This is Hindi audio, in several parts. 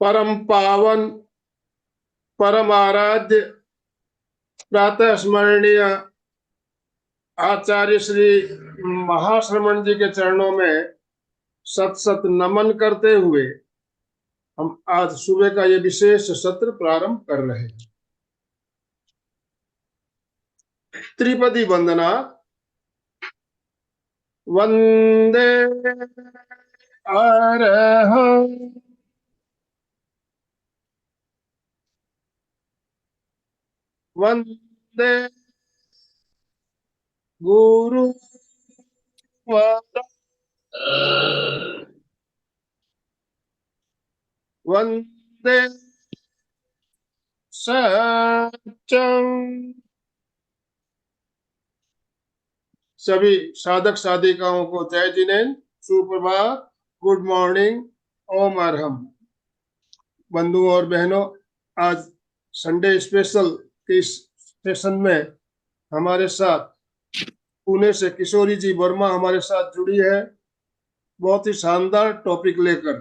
परम पावन परम आराध्य प्रातः स्मरणीय आचार्य श्री महाश्रमण जी के चरणों में सत सत नमन करते हुए हम आज सुबह का ये विशेष सत्र प्रारंभ कर रहे हैं। त्रिपदी वंदना। वंदे अरहं वंदे गुरु वंदे सत्यं। सभी साधक साधिकाओं को जय जिनेन्द्र, सुप्रभात, गुड मॉर्निंग, ओम अरहम। बंधुओं और बहनों, आज संडे स्पेशल के इस सेशन में हमारे साथ पुणे से किशोरी जी वर्मा हमारे साथ जुड़ी है, बहुत ही शानदार टॉपिक लेकर।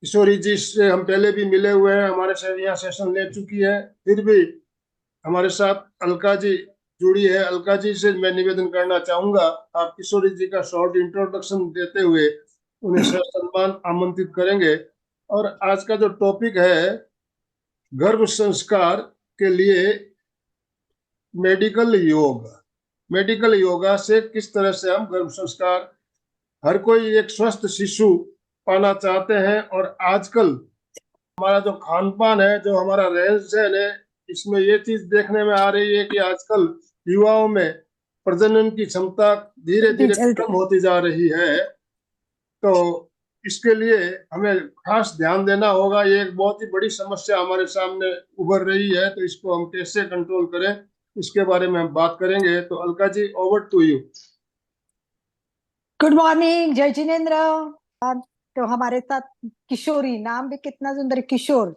किशोरी जी से हम पहले भी मिले हुए हैं, हमारे से यहाँ सेशन ले चुकी है, फिर भी हमारे साथ अलका जी जुड़ी है। अलका जी से मैं निवेदन करना चाहूंगा, आप किशोरी जी का शॉर्ट इंट्रोडक्शन देते हुए उन्हें सम्मान आमंत्रित करेंगे। और आज का जो टॉपिक है, गर्भ संस्कार के लिए मेडिकल योग। मेडिकल योगा से किस तरह से हम गर्भ संस्कार, हर कोई एक स्वस्थ शिशु पाना चाहते हैं। और आजकल हमारा जो खान पान है, जो हमारा रहन सहन है, इसमें ये चीज देखने में आ रही है कि आजकल युवाओं में प्रजनन की क्षमता धीरे धीरे कम होती जा रही है। तो इसके लिए हमें खास ध्यान देना होगा। ये एक बहुत ही बड़ी समस्या हमारे सामने उभर रही है, तो इसको हम कैसे कंट्रोल करें, इसके बारे में हम बात करेंगे। तो Alka ji, over to you. Good morning, जय जिनेन्द्र। तो हमारे साथ किशोरी, नाम भी कितना सुंदर, किशोर।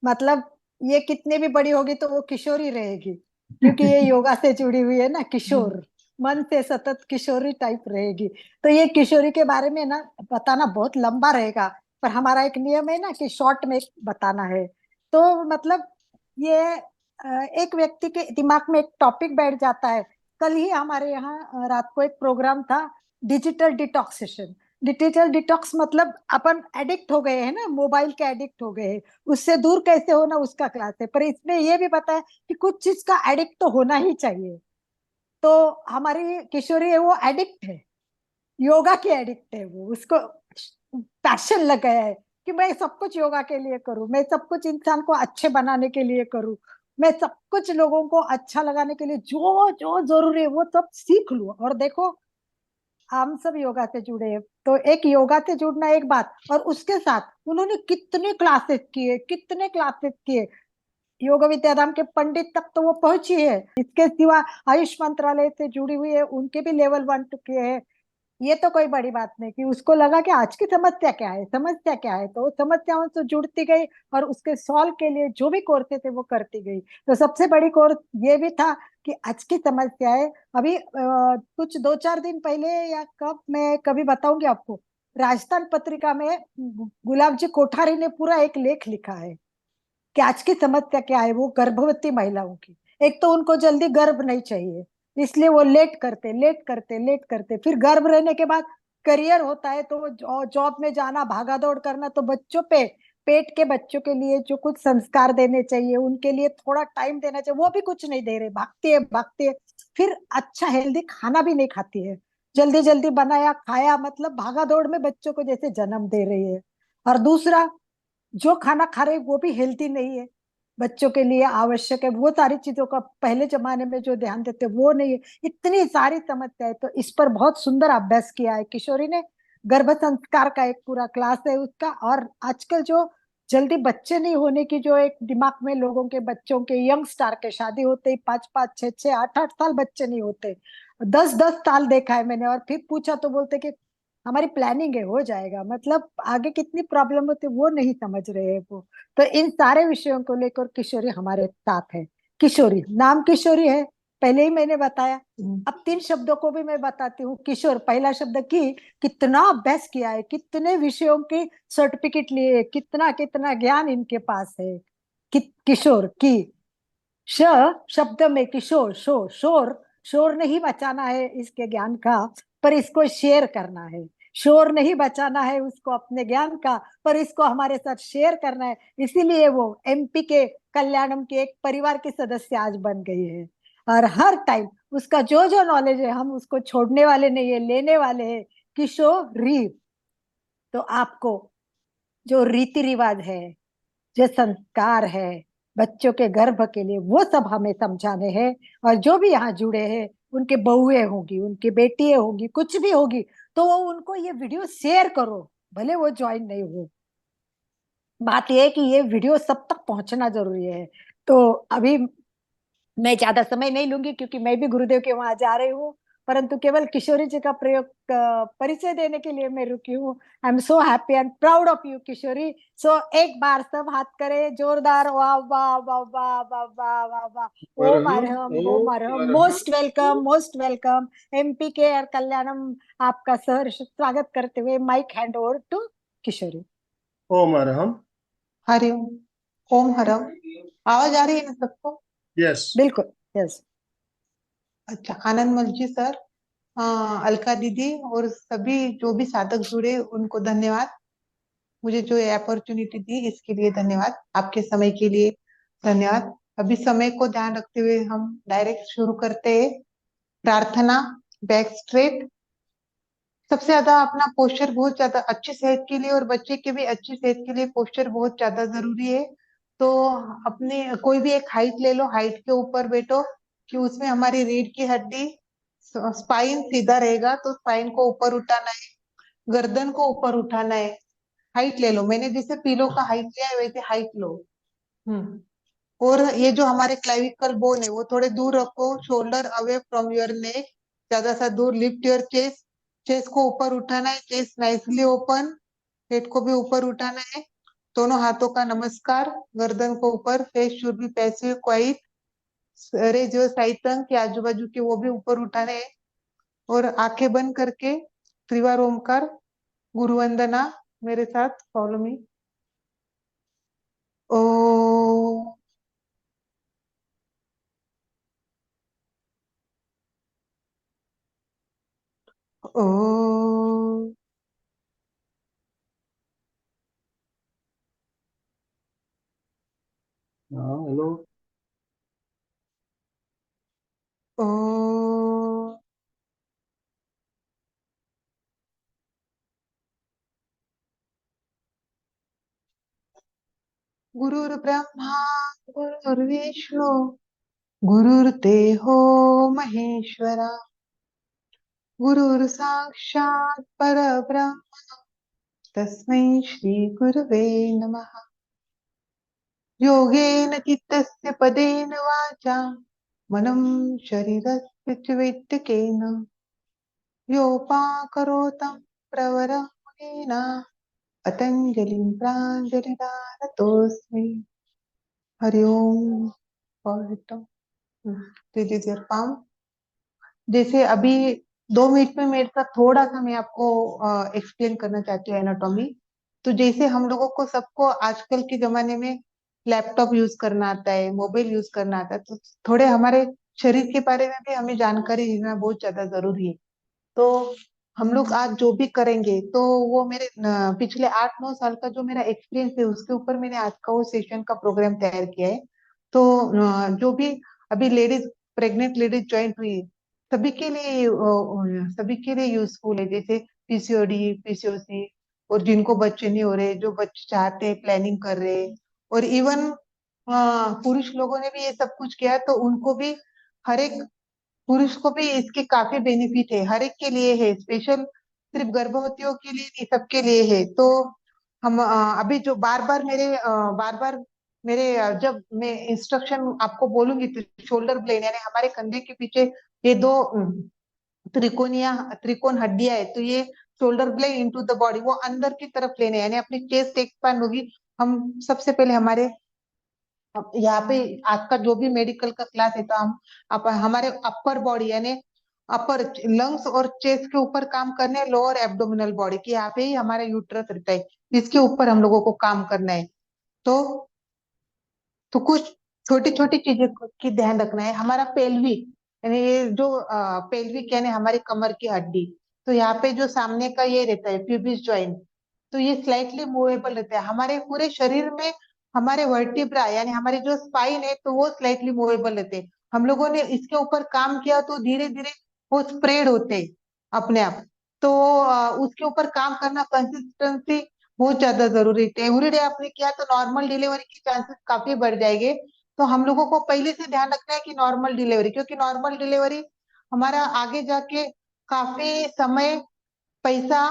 मतलब ये कितने भी बड़ी होगी तो वो किशोरी रहेगी, क्योंकि ये योगा से जुड़ी हुई है ना। किशोर मन से सतत किशोरी टाइप रहेगी। तो ये किशोरी के बारे में ना बताना बहुत लंबा रहेगा, पर हमारा एक नियम है ना कि शॉर्ट में बताना है। तो मतलब ये एक व्यक्ति के दिमाग में एक टॉपिक बैठ जाता है। कल ही हमारे यहाँ रात को एक प्रोग्राम था, digital detox session. Digital detox मतलब अपन एडिक्ट हो गए हैं ना, मोबाइल के एडिक्ट हो गए हैं, उससे दूर कैसे होना, उसका क्लास है। पर इसमें यह भी बताया कि कुछ चीज का एडिक्ट तो होना ही चाहिए। तो हमारी किशोरी है, वो एडिक्ट है, योगा की एडिक्ट है। वो, उसको पैशन लग गया है कि मैं सब कुछ योगा के लिए करूं, मैं सब कुछ इंसान को अच्छे बनाने के लिए करूं, मैं सब कुछ लोगों को अच्छा लगाने के लिए जो जो जरूरी है वो सब सीख लूं। और देखो, हम सब योगा से जुड़े हैं, तो एक योगा से जुड़ना एक बात, और उसके साथ उन्होंने कितने क्लासेस किए, कितने क्लासेस किए। योग विद्याधाम के पंडित तक तो वो पहुंची है। इसके सिवा आयुष मंत्रालय से जुड़ी हुई है, उनके भी लेवल 1 के हैं। ये तो कोई बड़ी बात नहीं कि उसको लगा कि आज की समस्या क्या है, समस्या क्या है, तो समस्याओं से जुड़ती गई और उसके सॉल्व के लिए जो भी कोर्सेस थे वो करती गई। तो सबसे बड़ी कोर्स ये भी था कि आज की समस्या है। अभी कुछ 2-4 दिन पहले या कब, मैं कभी बताऊंगी आपको, राजस्थान पत्रिका में गुलाब जी कोठारी ने पूरा एक लेख लिखा है कि आज की समस्या क्या है। वो गर्भवती महिलाओं की, एक तो उनको जल्दी गर्भ नहीं चाहिए, इसलिए वो लेट करते लेट करते लेट करते, फिर गर्भ रहने के बाद करियर होता है तो जॉब में जाना, भागा दौड़ करना, तो बच्चों पे, पेट के बच्चों के लिए जो कुछ संस्कार देने चाहिए, उनके लिए थोड़ा टाइम देना चाहिए, वो भी कुछ नहीं दे रहे, भागती है। फिर अच्छा हेल्दी खाना भी नहीं खाती है, जल्दी जल्दी बनाया खाया, मतलब भागा दौड़ में बच्चों को जैसे जन्म दे रही है। और दूसरा, जो खाना खा रहे वो भी हेल्थी नहीं है, बच्चों के लिए आवश्यक है वो सारी चीजों का पहले जमाने में जो ध्यान देते वो नहीं है। इतनी सारी समस्या है, तो इस पर बहुत सुंदर अभ्यास किया है किशोरी ने। गर्भ संस्कार का एक पूरा क्लास है उसका। और आजकल जो जल्दी बच्चे नहीं होने की जो एक दिमाग में लोगों के, बच्चों के, यंग स्टार के शादी होते ही 5-5, 6-6, 8-8 साल बच्चे नहीं होते। 10-10 साल देखा है मैंने, और फिर पूछा तो बोलते कि हमारी प्लानिंग है, हो जाएगा। मतलब आगे कितनी प्रॉब्लम होती है वो नहीं समझ रहे हैं वो। तो इन सारे विषयों को लेकर किशोरी हमारे साथ है। किशोरी, नाम किशोरी है, पहले ही मैंने बताया। अब 3 शब्दों को भी मैं बताती हूँ। किशोर, पहला शब्द की, कितना अभ्यास किया है, कितने विषयों की सर्टिफिकेट लिए, कितना कितना ज्ञान इनके पास है। किशोर की, श शब्द में किशोर, शोर शोर नहीं बचाना है इसके ज्ञान का, पर इसको शेयर करना है। शोर नहीं बचाना है उसको अपने ज्ञान का, पर इसको हमारे साथ शेयर करना है। इसीलिए वो एमपी के कल्याणम के एक परिवार के सदस्य आज बन गई है। और हर टाइम उसका जो जो नॉलेज है, हम उसको छोड़ने वाले नहीं है, लेने वाले हैं। किशोरी, तो आपको जो रीति रिवाज है, जो संस्कार है बच्चों के गर्भ के लिए, वो सब हमें समझाने हैं। और जो भी यहाँ जुड़े हैं, उनके बहुएं होंगी, उनकी बेटियां होंगी, कुछ भी होगी, तो वो उनको ये वीडियो शेयर करो, भले वो ज्वाइन नहीं हो। बात ये है कि ये वीडियो सब तक पहुंचना जरूरी है। तो अभी मैं ज्यादा समय नहीं लूंगी, क्योंकि मैं भी गुरुदेव के वहां जा रही हूँ, परंतु केवल किशोरी जी का प्रयोग परिचय देने के लिए मैं रुकी हूँ। I am so happy and proud of you Kishori. So एक बार सब हाथ करें जोरदार, वाह वाह वाह वाह वाह वाह वाह वाह। ओम अरहम, ओम अरहम, most welcome, most welcome. MP के और कल्याणम आपका सहर्ष स्वागत करते हुए mike hand over to Kishori. ओम अरहम। हरिओम। ओम हरम। आवाज आ रही है ना सबको? यस। बिल्कुल, यस। अच्छा, आनंद मल जी सर, अलका दीदी और सभी जो भी साधक जुड़े उनको धन्यवाद। मुझे जो अपॉर्चुनिटी दी इसके लिए धन्यवाद, आपके समय के लिए धन्यवाद। अभी समय को ध्यान रखते हुए हम डायरेक्ट शुरू करते हैं। प्रार्थना, बैक स्ट्रेट। सबसे ज्यादा अपना पोस्चर बहुत ज्यादा अच्छी सेहत के लिए और बच्चे के भी अच्छी सेहत के लिए पोस्चर बहुत ज्यादा जरूरी है। तो अपने कोई भी एक हाइट ले लो, हाइट के ऊपर बैठो कि उसमें हमारी रीढ़ की हड्डी, स्पाइन सीधा रहेगा, तो स्पाइन को ऊपर उठाना है, गर्दन को ऊपर उठाना है। हाइट ले लो, मैंने जैसे पिलो का हाइट लिया है वैसे हाइट लो। और ये जो हमारे क्लाविकल बोन है वो थोड़े दूर रखो, shoulder away from your neck, ज्यादा सा दूर। लिफ्ट योर चेस्ट, चेस्ट को ऊपर उठाना है, चेस्ट नाइसली ओपन, पेट को भी ऊपर उठाना है। दोनों हाथों का नमस्कार, गर्दन को ऊपर, face should be passive quite, raise your side tongue के आजू बाजू के वो भी ऊपर उठाने हैं। और आंखें बंद करके त्रिवार ओमकार, गुरु वंदना मेरे साथ फॉलो मी। ओ ओ हाँ, हेलो। ओ गुरुर् ब्रह्मा गुरुर्विष्णु गुरुर्देहो महेश्वरा, गुरुर् साक्षात् परब्रह्म, तस्मै श्री गुरवे नमः। योगेन चित्तस्य पदेन वाचा मनं शरीरस्य च वैद्यकेन, योपाकरोतं प्रवरमुनेन पतञ्जलिं प्राञ्जलिरानतोऽस्मि। हरि ओम। Release your palm. जैसे अभी 2 मिनट में मेरे साथ थोड़ा सा मैं आपको एक्सप्लेन करना चाहती हूँ एनाटॉमी। तो जैसे हम लोगों को सबको आजकल के जमाने में लैपटॉप यूज करना आता है, मोबाइल यूज करना आता है, तो थोड़े हमारे शरीर के बारे में भी हमें जानकारी लेना बहुत ज्यादा जरूरी है। तो हम लोग आज जो भी करेंगे तो वो मेरे पिछले 8-9 साल का जो मेरा एक्सपीरियंस है उसके ऊपर मैंने आज का वो सेशन का प्रोग्राम तैयार किया है। तो जो भी अभी लेडीज, प्रेग्नेंट लेडीज ज्वाइन हुई है, सभी के लिए यूजफुल है। जैसे पीसीओडी, पीसीओसी, और जिनको बच्चे नहीं हो रहे, जो बच्चे चाहते हैं, प्लानिंग कर रहे हैं, और इवन पुरुष लोगों ने भी ये सब कुछ किया तो उनको भी, हर एक पुरुष को भी इसके काफी बेनिफिट है, हर एक के लिए है, स्पेशल सिर्फ गर्भवतियों के लिए नहीं, सबके लिए है। तो हम अभी जो बार बार मेरे जब मैं इंस्ट्रक्शन आपको बोलूंगी तो शोल्डर ब्लेड यानी हमारे कंधे के पीछे ये दो त्रिकोण हड्डियां है, तो ये shoulder blade into the body वो अंदर की तरफ लेने यानी अपनी चेस्ट एक्सपांड होगी। हम सबसे पहले हमारे यहाँ पे आज का जो भी मेडिकल का क्लास है तो हम हमारे अपर बॉडी यानी अपर लंग्स और चेस्ट के ऊपर काम करने हैं, लोअर एब्डोमिनल बॉडी की यहाँ पे ही हमारा यूट्रस रहता है, इसके ऊपर हम लोगों को काम करना है। तो कुछ छोटी छोटी चीजें की ध्यान रखना है। हमारा पेल्विक यानी ये जो पेल्विक यानी हमारी कमर की हड्डी, तो यहाँ पे जो सामने का ये रहता है प्यूबिस जॉइंट, तो ये स्लाइटली मूवेबल रहता है। हमारे पूरे शरीर में हमारे वर्टिब्रा यानी हमारे जो स्पाइन है तो वो स्लाइटली मूवेबल रहते हैं। हम लोगों ने इसके ऊपर काम किया तो धीरे धीरे वो स्प्रेड होते हैं अपने आप। तो उसके ऊपर काम करना, कंसिस्टेंसी बहुत ज्यादा जरूरी है। एवरीडे आपने किया तो नॉर्मल डिलीवरी के चांसेस काफी बढ़ जाएंगे। तो हम लोगों को पहले से ध्यान रखना है कि नॉर्मल डिलीवरी, क्योंकि नॉर्मल डिलीवरी हमारा आगे जाके काफी समय, पैसा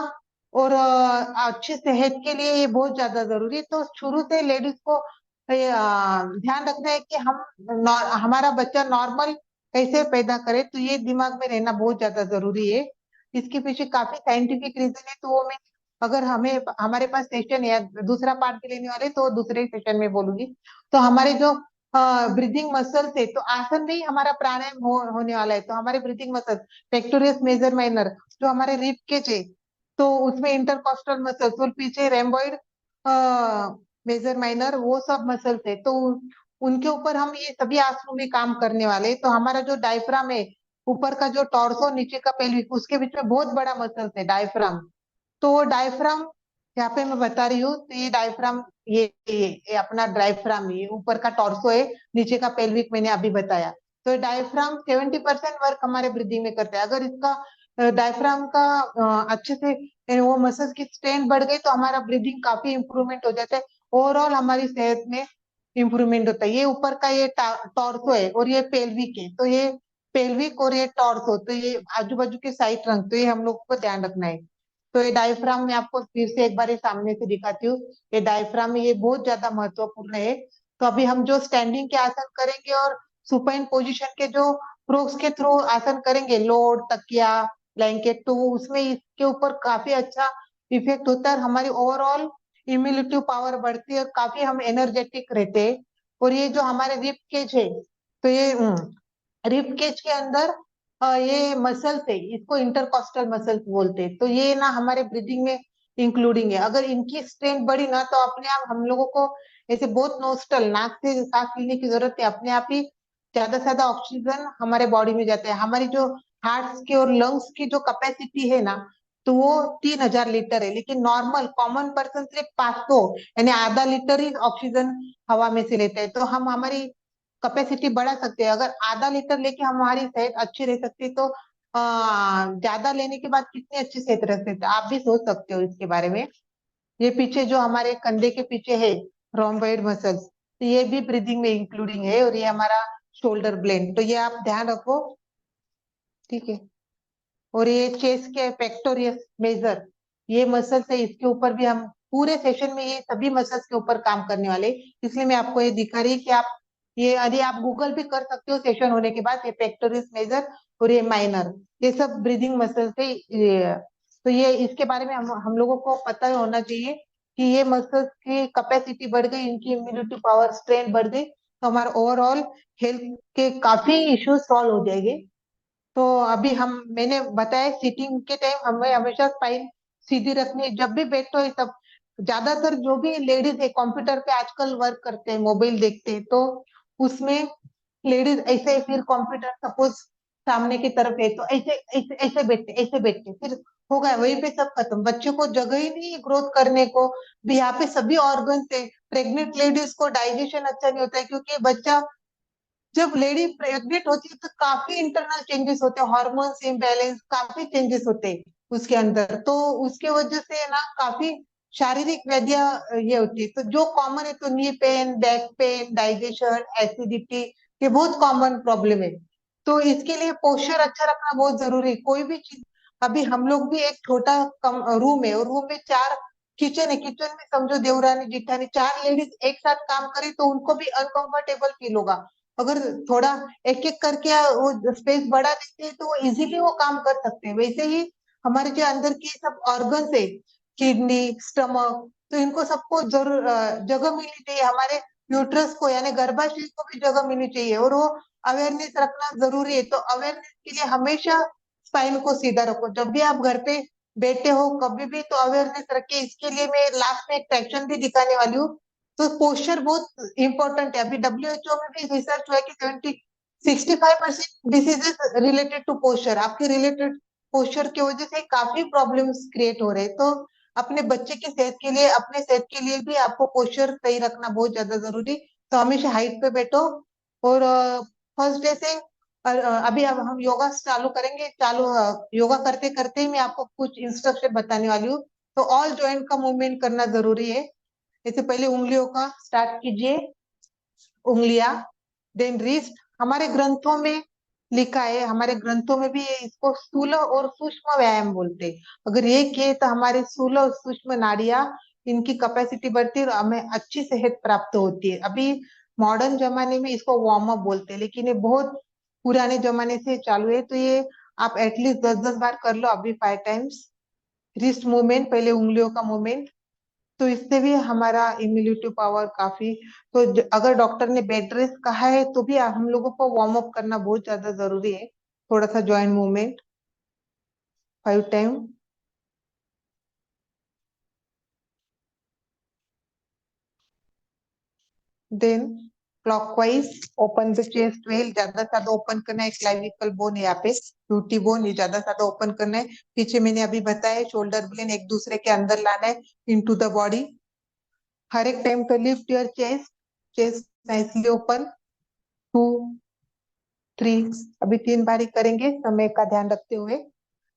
और अच्छी सेहत के लिए ये बहुत ज्यादा जरूरी है। तो शुरू से लेडीज को ध्यान रखना है कि हमारा बच्चा नॉर्मल कैसे पैदा करे, तो ये दिमाग में रहना बहुत ज्यादा जरूरी है। इसके पीछे काफी साइंटिफिक रीजन है, तो वो मैं अगर हमें हमारे पास सेशन है दूसरा पार्ट भी लेने वाले तो दूसरे सेशन में बोलूंगी। तो हमारे जो ब्रीदिंग मसल्स है तो आसन में ही हमारा प्राणायाम होने वाला है। तो हमारे ब्रीदिंग मसल्स पेक्टोरियस मेजर माइनर जो हमारे रिब केज है तो उसमें इंटरकॉस्टल मसल्स और पीछे रेम्बॉइड मेजर माइनर वो सब मसल्स है, तो उनके ऊपर हम ये सभी आसनों में काम करने वाले हैं। तो हमारा जो डायफ्राम है ऊपर का जो टॉर्सो नीचे का पेल्विक उसके बीच में बहुत बड़ा मसल्स है डायफ्राम। तो वो डायफ्राम यहाँ पे मैं बता रही हूँ, तो ये डायफ्राम ये अपना डायफ्राम ये ऊपर का टॉर्सो है, नीचे का पेल्विक मैंने अभी बताया। तो डायफ्राम 70% वर्क हमारे ब्रीदिंग में करता है। अगर इसका डायफ्राम का अच्छे से वो मसल्स की स्ट्रेंथ बढ़ गई तो हमारा ब्रीदिंग काफी इंप्रूवमेंट हो जाता है। ओवरऑल हमारी सेहत में इंप्रूवमेंट होता है। ये ऊपर का ये टॉर्सो है और ये पेल्विक है, तो ये पेल्विक और ये टॉर्सो तो ये आजू बाजू के साइड रंग, तो ये हम लोग को ध्यान रखना है। तो ये डायफ्राम मैं आपको फिर से एक बार ये सामने से दिखाती हूँ। ये डायफ्राम ये बहुत ज्यादा महत्वपूर्ण है। तो अभी हम जो स्टैंडिंग के आसन करेंगे और सुपाइन पोजीशन के जो प्रोक्स के थ्रू आसन करेंगे, लोड तकिया ब्लैंकेट, तो उसमें इसके ऊपर काफी अच्छा इफेक्ट होता है और हमारी ओवरऑल इम्यूनिटी पावर बढ़ती है और काफी हम एनर्जेटिक रहते हैं। और ये जो हमारे रिब केज है तो ये रिब केज के अंदर ये मसल्स है, इसको इंटरकॉस्टल मसल्स बोलते हैं। तो ये ना हमारे ब्रीदिंग में इंक्लूडिंग है। अगर इनकी स्ट्रेंथ बढ़ी ना तो अपने आप हम लोगों को ऐसे बहुत नोस्टल नाक से सांस लेने की जरूरत है, अपने आप ही ज्यादा से ज्यादा ऑक्सीजन हमारे बॉडी में जाता है। हमारी जो हार्ट की और लंग्स की जो कैपेसिटी है ना तो वो 3000 लीटर है, लेकिन नॉर्मल कॉमन पर्सन सिर्फ 500 यानी आधा लीटर ही ऑक्सीजन हवा में से लेता है। तो हम हमारी कैपेसिटी बढ़ा सकते हैं। अगर आधा लीटर लेके हमारी सेहत अच्छी रह सकती है तो ज्यादा लेने के बाद कितनी अच्छी सेहत रह सकती है आप भी सोच सकते हो इसके बारे में। ये पीछे जो हमारे कंधे के पीछे है रोम्बॉइड मसल्स, तो ये भी ब्रीदिंग में इंक्लूडिंग है और ये हमारा शोल्डर ब्लेड, तो ये आप ध्यान रखो, ठीक है। और ये चेस्ट के पेक्टोरियस मेजर ये मसल्स है, इसके ऊपर भी हम पूरे सेशन में ये सभी मसल्स के ऊपर काम करने वाले, इसलिए मैं आपको ये दिखा रही कि आप ये यदि आप गूगल भी कर सकते हो सेशन होने के बाद, ये पेक्टोरियस मेजर और ये माइनर ये सब ब्रीदिंग मसल्स है। तो ये इसके बारे में हम लोगों को पता होना चाहिए कि ये मसल्स की कैपेसिटी बढ़ गई, इनकी इम्यूनिटी पावर स्ट्रेंथ बढ़ गई तो हमारा ओवरऑल हेल्थ के काफी इश्यूज सॉल्व हो जाएंगे। तो अभी हम मैंने बताया सिटिंग के टाइम हमें हमेशा स्पाइन सीधी रखनी है। जब भी बैठो ये सब ज्यादातर जो भी लेडीज है कंप्यूटर पे आजकल वर्क करते हैं, मोबाइल देखते हैं, तो उसमें लेडीज ऐसे फिर कंप्यूटर सपोज सामने की तरफ है तो ऐसे ऐसे ऐसे बैठते फिर हो गया वहीं पे सब खत्म। बच्चों को जगह ही नहीं ग्रोथ करने को भी। यहाँ पे सभी ऑर्गन है। प्रेग्नेंट लेडीज को डाइजेशन अच्छा नहीं होता है क्योंकि बच्चा जब लेडी प्रेग्नेंट होती है तो काफी इंटरनल चेंजेस होते हैं, हार्मोन्स इम्बैलेंस काफी चेंजेस होते हैं उसके अंदर, तो उसके वजह से ना काफी शारीरिक व्याधियां ये होती है। तो जो कॉमन है तो knee pain, back pain, digestion, acidity ये बहुत कॉमन प्रॉब्लम है। तो इसके लिए पोस्चर अच्छा रखना बहुत जरूरी है। कोई भी चीज, अभी हम लोग भी एक छोटा रूम है और रूम में 4 किचन है, किचन में समझो देवरानी जिठानी 4 लेडीज एक साथ काम करे तो उनको भी अनकंफर्टेबल फील होगा। अगर थोड़ा एक एक करके वो स्पेस बढ़ा देते हैं तो वो इजीली वो काम कर सकते हैं। वैसे ही हमारे जो अंदर के सब ऑर्गन्स है, किडनी, स्टमक, तो इनको सबको जरूर जगह मिलनी चाहिए। हमारे यूट्रस को यानी गर्भाशय को भी जगह मिलनी चाहिए और वो अवेयरनेस रखना जरूरी है। तो अवेयरनेस के लिए हमेशा स्पाइन को सीधा रखो। जब भी आप घर पे बैठे हो कभी भी तो अवेयरनेस रखे। इसके लिए मैं लास्ट में एक ट्रैक्शन भी दिखाने वाली हूँ। तो पोस्चर बहुत इंपॉर्टेंट है। अभी WHO में भी रिसर्च हुआ है कि 65% डिसीजेस रिलेटेड टू पोस्चर, आपके रिलेटेड पोस्चर की वजह से काफी प्रॉब्लम्स क्रिएट हो रहे हैं। तो अपने बच्चे की सेहत के लिए, अपने सेहत के लिए भी आपको पोस्चर सही रखना बहुत ज्यादा जरूरी। तो हमेशा हाइट पे बैठो। और फर्स्ट डे से अभी अब हम योगा चालू करेंगे। योगा करते करते ही मैं आपको कुछ इंस्ट्रक्शन बताने वाली हूँ। तो ऑल जॉइंट का मूवमेंट करना जरूरी है। जैसे पहले उंगलियों का स्टार्ट कीजिए, उंगलियां, देन रिस्ट। हमारे ग्रंथों में लिखा है, हमारे ग्रंथों में भी इसको स्थूल और सूक्ष्म व्यायाम बोलते हैं। अगर ये किए तो हमारे स्थूल और सूक्ष्म नाड़ियां, इनकी कैपेसिटी बढ़ती है और हमें अच्छी सेहत प्राप्त होती है। अभी मॉडर्न जमाने में इसको वार्म अप बोलते हैं, लेकिन ये बहुत पुराने जमाने से चालू है। तो ये आप एटलीस्ट 10-10 बार कर लो अभी 5 टाइम्स। रिस्ट मूवमेंट, पहले उंगलियों का मूवमेंट, तो इससे भी हमारा इम्यूनिटी पावर काफी। तो अगर डॉक्टर ने बेड रेस्ट कहा है तो भी हम लोगों को वार्म अप करना बहुत ज्यादा जरूरी है। थोड़ा सा joint movement 5 time. Then clockwise open the chest well, ज्यादा ज्यादा ओपन करना है। क्लाविकल बोन है यहाँ पे, यूटी बोन, ये ज्यादा ज्यादा ओपन करना है। पीछे मैंने अभी बताया शोल्डर ब्लेड एक दूसरे के अंदर लाना है इनटू द बॉडी। हर एक टाइम पे lift your chest, chest nicely open. 2, 3, अभी 3 बार ही करेंगे समय का ध्यान रखते हुए।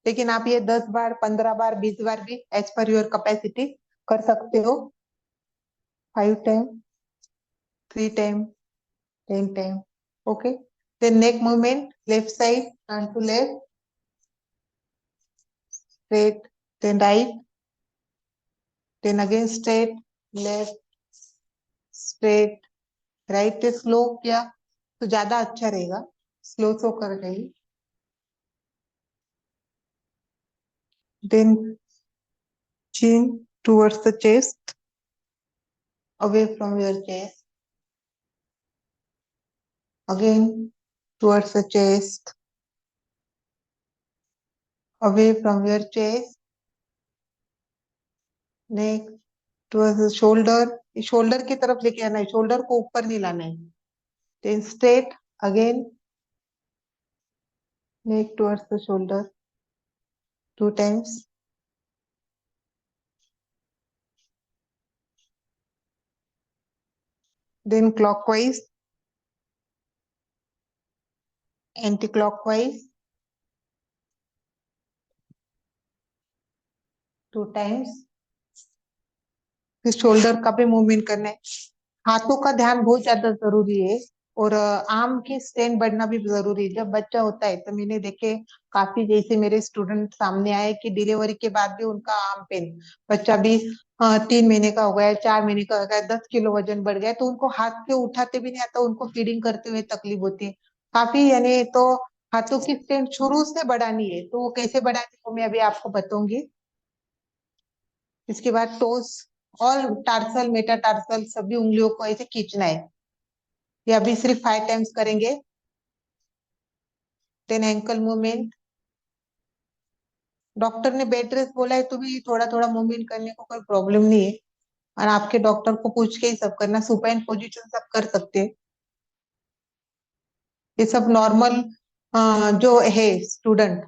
लेकिन आप ये 10 बार, 15 बार, 20 बार भी एज पर योर कैपेसिटी कर सकते हो। 5 time, 3 time, 10 time. Okay. Then neck movement, left side, turn to left, straight, then right, then again straight, left, straight, right. Slow किया तो ज्यादा अच्छा रहेगा, स्लो स्लो कर रही। Then chin towards the chest, away from your chest. Again towards the chest, away from your chest. Next towards the shoulder. Shoulder की तरफ लेके आना है, शोल्डर को ऊपर नहीं लाना है। Then straight again, neck towards the shoulder 2 times. Then clockwise, anti-clockwise 2 times. फिर शोल्डर का भी मूवमेंट करना है। हाथों का ध्यान बहुत ज्यादा जरूरी है। और आर्म की स्ट्रेंथ बढ़ना भी जरूरी है। जब बच्चा होता है तो मैंने देखे काफी, जैसे मेरे स्टूडेंट सामने आए कि डिलीवरी के बाद भी उनका आर्म पेन, बच्चा भी 3 महीने का हो गया, 4 महीने का हो गया, 10 किलो वजन बढ़ गया, तो उनको हाथ से उठाते भी नहीं आता, उनको फीडिंग करते हुए तकलीफ होती है काफी। यानी तो हाथों की स्ट्रेंथ शुरू से बढ़ानी है। तो वो कैसे बढ़ानी है वो मैं अभी आपको बताऊंगी। इसके बाद टोस, और टार्सल, मेटाटार्सल, सभी उंगलियों को ऐसे खींचना है। ये अभी सिर्फ 5 टाइम्स करेंगे। देन एंकल मूवमेंट, डॉक्टर ने बेड रेस्ट बोला है तो भी थोड़ा थोड़ा मूवमेंट करने को कोई प्रॉब्लम नहीं है। और आपके डॉक्टर को पूछ के ही सब करना। सुपाइन पोजीशन सब कर सकते हैं, ये सब नॉर्मल जो है स्टूडेंट,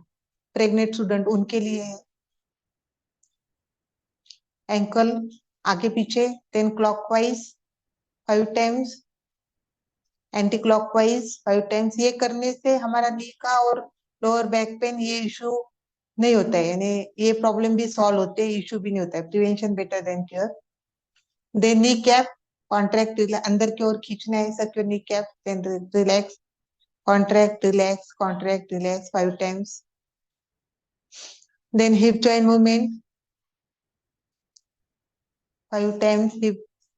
प्रेग्नेंट स्टूडेंट, उनके लिए है। एंकल आगे पीछे, then clockwise 5 times, anti clockwise 5 times. ये करने से हमारा नी का और लोअर बैक पेन ये इशू नहीं होता है, यानी ये प्रॉब्लम भी सॉल्व होते हैं, इशू भी नहीं होता है। Prevention better than cure. Then knee cap contract, अंदर की ओर खींचना है sir knee cap, then relax, contract, relax, contract, relax 5 times. Then hip joint movement, 5 times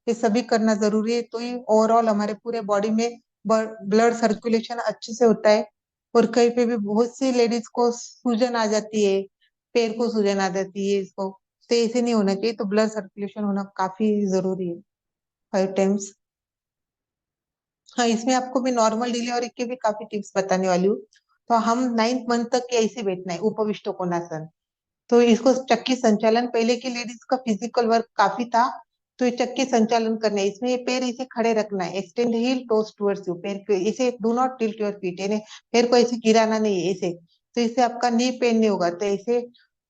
ये सभी करना जरूरी है, तो ये ओवरऑल हमारे पूरे बॉडी में ब्लड सर्कुलेशन अच्छे से होता है। और कहीं पे भी बहुत सी लेडीज को सूजन आ जाती है, पैर को सूजन आ जाती है, इसको तो ऐसे नहीं होना चाहिए, तो ब्लड सर्कुलेशन होना काफी जरूरी है 5 टाइम्स। हाँ, इसमें आपको मैं नॉर्मल डिलीवरी के भी काफी टिप्स बताने वाली हूँ। तो हम 9th मंथ तक के ऐसे बैठना है, उपविष्ट कोणासन। तो इसको चक्की संचालन, पहले की लेडीज का फिजिकल वर्क काफी था, तो ये चक्की संचालन करना है। इसमें ये पैर इसे खड़े रखना है, extend heel toes towards you, पैर को इसे do not tilt your feet, यानी पैर को ऐसे गिराना नहीं है ऐसे, तो इससे आपका नी पेन नहीं होगा। तो ऐसे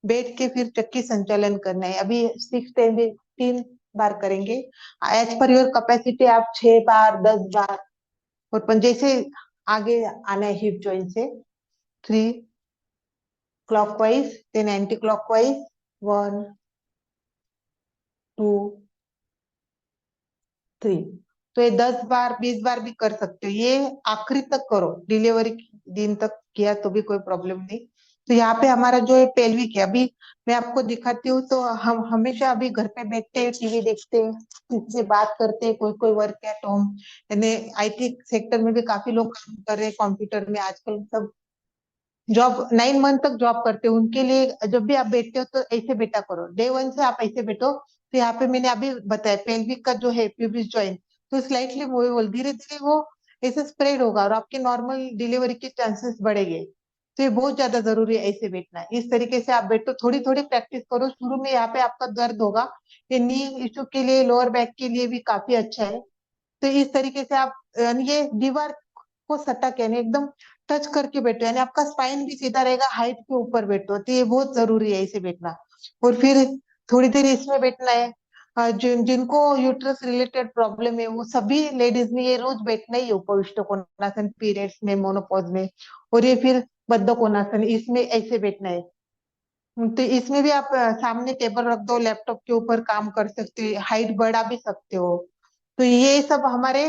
बैठ के फिर चक्की संचालन करना है। अभी 3 बार करेंगे, एज पर योर कैपेसिटी। आप 6 बार 10 बार, और जैसे आगे आना है हिप जॉइंट से 3 क्लॉकवाइज, देन एंटी क्लॉकवाइज 1 2 3। तो ये 10 बार 20 बार भी कर सकते हो, ये आखिरी तक करो, डिलीवरी दिन तक किया तो भी कोई प्रॉब्लम नहीं। तो यहाँ पे हमारा जो है पेल्विक है, अभी मैं आपको दिखाती हूँ। तो हम हमेशा अभी घर पे बैठते हैं, टीवी देखते हैं, किसी से बात करते हैं, कोई कोई वर्क एट होम, यानी IT सेक्टर में भी काफी लोग काम कर रहे हैं कंप्यूटर में आजकल, सब जॉब 9 मंथ तक जॉब करते हो, उनके लिए जब भी आप बैठते हो तो ऐसे बैठा करो, डे 1 से आप ऐसे बैठो। तो यहाँ पे मैंने अभी बताया पेल्विक का जो है प्यूबिस जॉइंट, तो स्लाइटली मूवेबल, धीरे धीरे वो ऐसे स्प्रेड होगा और आपके नॉर्मल डिलीवरी के चांसेस बढ़ेंगे। तो ये बहुत ज्यादा जरूरी है ऐसे बैठना। इस तरीके से आप बैठो, थोड़ी थोड़ी प्रैक्टिस करो। शुरू में यहाँ पे आपका दर्द होगा, ये नी इश्यू के लिए, लोअर बैक के लिए भी काफी अच्छा है। तो इस तरीके से आप ये दीवार को सटक यानी एकदम टच करके बैठो, यानी आपका स्पाइन भी सीधा रहेगा, हाइट के ऊपर बैठो, तो ये बहुत जरूरी है इसे बैठना। और फिर थोड़ी देर इसमें बैठना है। जिनको यूट्रस रिलेटेड प्रॉब्लम है, वो सभी लेडीज ने ये रोज बैठना ही है, उपविष्ट कोणासन, पीरियड्स में, मोनोपॉज में। और ये फिर बद्ध कोणासन, इसमें ऐसे बैठना है। तो इसमें भी आप सामने टेबल रख दो, लैपटॉप के ऊपर काम कर सकते हो, हाइट बढ़ा भी सकते हो। तो ये सब हमारे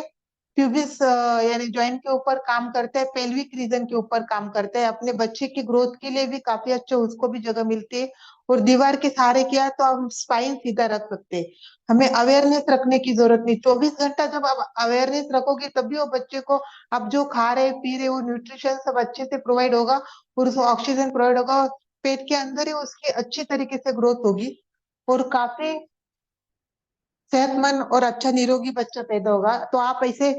प्यूबिस यानी जॉइंट के ऊपर काम करते हैं, पेल्विक रीजन के ऊपर काम करते हैं। अपने बच्चे की ग्रोथ के लिए भी काफी अच्छा, उसको भी जगह मिलती है। और दीवार के सहारे किया तो हम स्पाइन सीधा रख सकते हैं। हमें अवेयरनेस रखने की जरूरत नहीं, 24 घंटा जब आप अवेयरनेस रखोगे तभी वो बच्चे को आप जो खा रहे पी रहे वो न्यूट्रिशन सब अच्छे से प्रोवाइड होगा, और उसको ऑक्सीजन प्रोवाइड होगा, पेट के अंदर ही उसकी अच्छी तरीके से ग्रोथ होगी, और काफी सेहतमंद और अच्छा निरोगी बच्चा पैदा होगा। तो आप ऐसे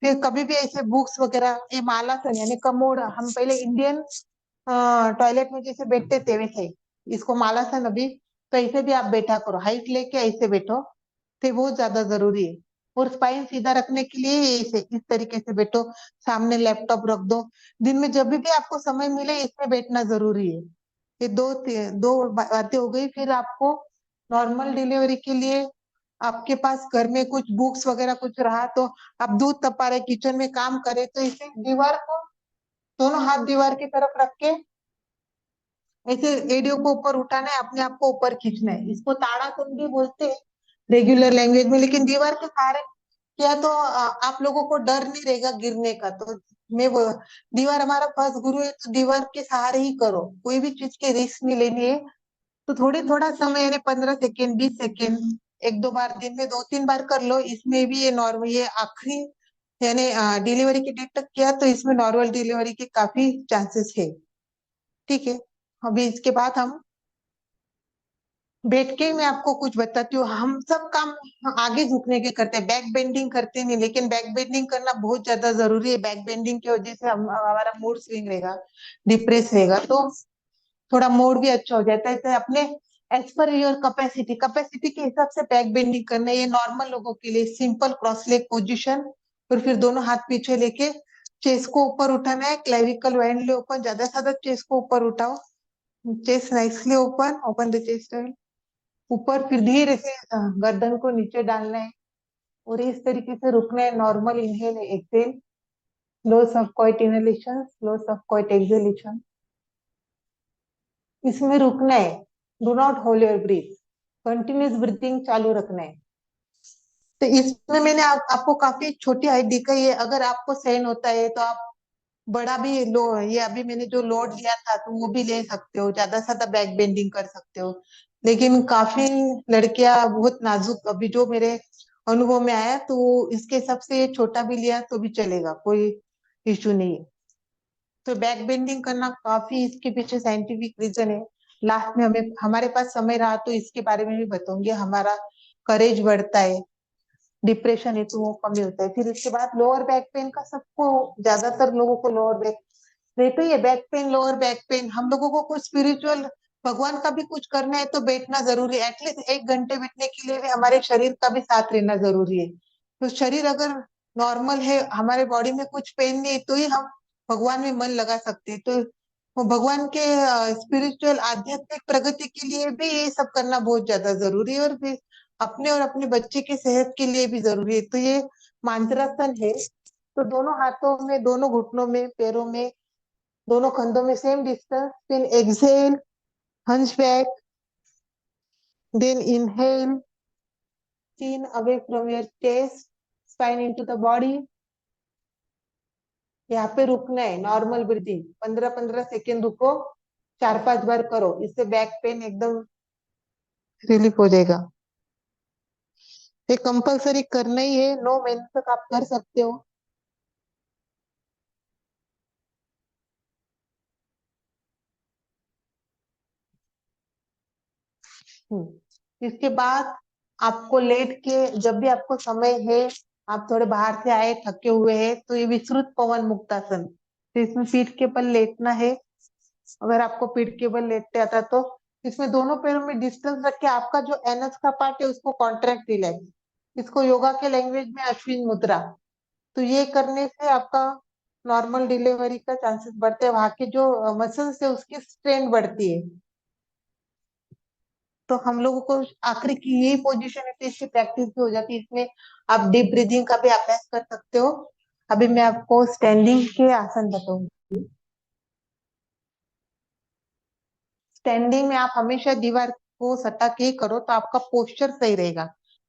फिर कभी भी ऐसे बुक्स वगैरह, ये मालासन यानी कमोड, हम पहले इंडियन टॉयलेट में जैसे बैठते थे वैसे ही इसको मालासन, अभी तो ऐसे भी आप बैठा करो, हाइट लेके ऐसे बैठो, तो बहुत ज्यादा जरूरी है। और स्पाइन सीधा रखने के लिए ऐसे इस तरीके से बैठो, सामने लैपटॉप रख दो। दिन में जब भी आपको समय मिले इसमें बैठना जरूरी है। ये दो बातें हो गई। फिर आपको नॉर्मल डिलीवरी के लिए आपके पास घर में कुछ बुक्स वगैरह कुछ रहा, तो आप दूध तपा रहे, किचन में काम करे, तो इसे दीवार को, दोनों हाथ दीवार की तरफ रख के ऐसे एडियो को ऊपर उठाना है, अपने आप को ऊपर खींचना है। इसको ताड़ासन भी बोलते हैं रेगुलर लैंग्वेज में, लेकिन दीवार के सहारे किया तो आप लोगों को डर नहीं रहेगा गिरने का। तो मैं वो, दीवार हमारा फर्स्ट गुरु है, तो दीवार के सहारे ही करो, कोई भी चीज की रिस्क नहीं लेनी है। तो थोड़ा समय यानी 15 सेकेंड 20 सेकेंड, 1-2 बार दिन में 2-3 बार कर लो। इसमें भी ये नॉर्मल, ये आखिरी यानी डिलीवरी की डेट तक किया तो इसमें नॉर्मल डिलीवरी के काफी चांसेस है। ठीक है, अभी इसके बाद हम बैठ के मैं आपको कुछ बताती हूँ। हम सब काम आगे झुकने के करते हैं, बैक बेंडिंग करते नहीं, लेकिन बैक बेंडिंग करना बहुत ज्यादा जरूरी है। बैक बेंडिंग की वजह से हम हमारा मूड स्विंग रहेगा, डिप्रेस रहेगा, तो थोड़ा मूड भी अच्छा हो जाता है। तो अपने as per your capacity, capacity के हिसाब से बैक बेंडिंग करना है। ये नॉर्मल लोगों के लिए सिंपल क्रॉस लेग पोजीशन, और फिर दोनों हाथ पीछे लेके चेस्ट को ऊपर उठाना है, क्लेविकल वाइडली ओपन, ज्यादा से ज्यादा चेस्ट को ऊपर उठाओ, chest nicely open, open the chest ऊपर, फिर धीरे से गर्दन को नीचे डालना है, और इस तरीके से रुकना है। नॉर्मल इनहेल एक्सेल, स्लो सबकॉइट इनहेलेशन, स्लो सबकॉइट एक्सहेलेशन, इसमें रुकना है। Do not hold your breath, continuous breathing चालू रखना है। तो इसमें मैंने आपको काफी छोटी हाइट दिखाई है, अगर आपको सहन होता है तो आप बड़ा भी लो, ये अभी मैंने जो लोड लिया था तो वो भी ले सकते हो, ज्यादा से ज्यादा बैक बेंडिंग कर सकते हो। लेकिन काफी लड़कियां बहुत नाजुक, अभी जो मेरे अनुभव में आया, तो इसके हिसाब से छोटा भी लिया तो भी चलेगा, कोई इश्यू नहीं है। तो बैक बेंडिंग करना काफी, इसके पीछे साइंटिफिक रीजन है। लास्ट में हमें, हमारे पास समय रहा तो इसके बारे में भी बताऊंगी। हमारा करेज बढ़ता है, डिप्रेशन है तो वो कमी होता है। फिर इसके बाद लोअर बैक पेन का, सबको, ज्यादातर लोगों को लोअर बैक रहते ही है। Back pain, lower back pen, हम लोगों को कुछ स्पिरिचुअल, भगवान का भी कुछ करना है तो बैठना जरूरी है। एटलीस्ट 1 घंटे बैठने के लिए भी हमारे शरीर का भी साथ रहना जरूरी है। तो शरीर अगर नॉर्मल है, हमारे बॉडी में कुछ पेन नहीं है, तो ही हम भगवान में मन लगा सकते हैं। तो वो भगवान के स्पिरिचुअल, आध्यात्मिक प्रगति के लिए भी ये सब करना बहुत ज्यादा जरूरी है, और फिर अपने और अपने बच्चे की सेहत के लिए भी जरूरी है। तो ये मांद्रासन है। तो दोनों हाथों में, दोनों घुटनों में, पैरों में, दोनों कंधों में सेम डिस्टेंस, फिर exhale, hunchback, then inhale, chin away from your chest, spine into the body। यहाँ पे रुकना है, नॉर्मल ब्रीदिंग 15-15 सेकेंड रुको, 4-5 बार करो, इससे बैक पेन एकदम रिलीफ हो जाएगा। ये कंपलसरी करना ही है, 9 महीने तक आप कर सकते हो। इसके बाद आपको लेट के, जब भी आपको समय है, आप थोड़े बाहर से आए, थके हुए हैं, तो ये विस्तृत पवन मुक्तासन, तो इसमें पीठ के बल लेटना है। अगर आपको पीठ के बल लेटते आता तो इसमें दोनों पैरों में डिस्टेंस रख के आपका जो एनस का पार्ट है उसको कॉन्ट्रैक्ट रिलैक्स, इसको योगा के लैंग्वेज में अश्विन मुद्रा। तो ये करने से आपका नॉर्मल डिलीवरी का चांसेस बढ़ते हैं, वहां के जो मसल्स है उसकी स्ट्रेंथ बढ़ती है। तो हम लोगों को आखिरी की यही पोजीशन है, तो इसकी प्रैक्टिस भी हो जाती है। इसमें आप डीप ब्रीदिंग का भी अभ्यास कर सकते हो। अभी मैं आपको स्टैंडिंग के आसन बताऊंगी। स्टैंडिंग में आप हमेशा दीवार को सटा के ही करो, तो आपका पोस्चर सही रहेगा।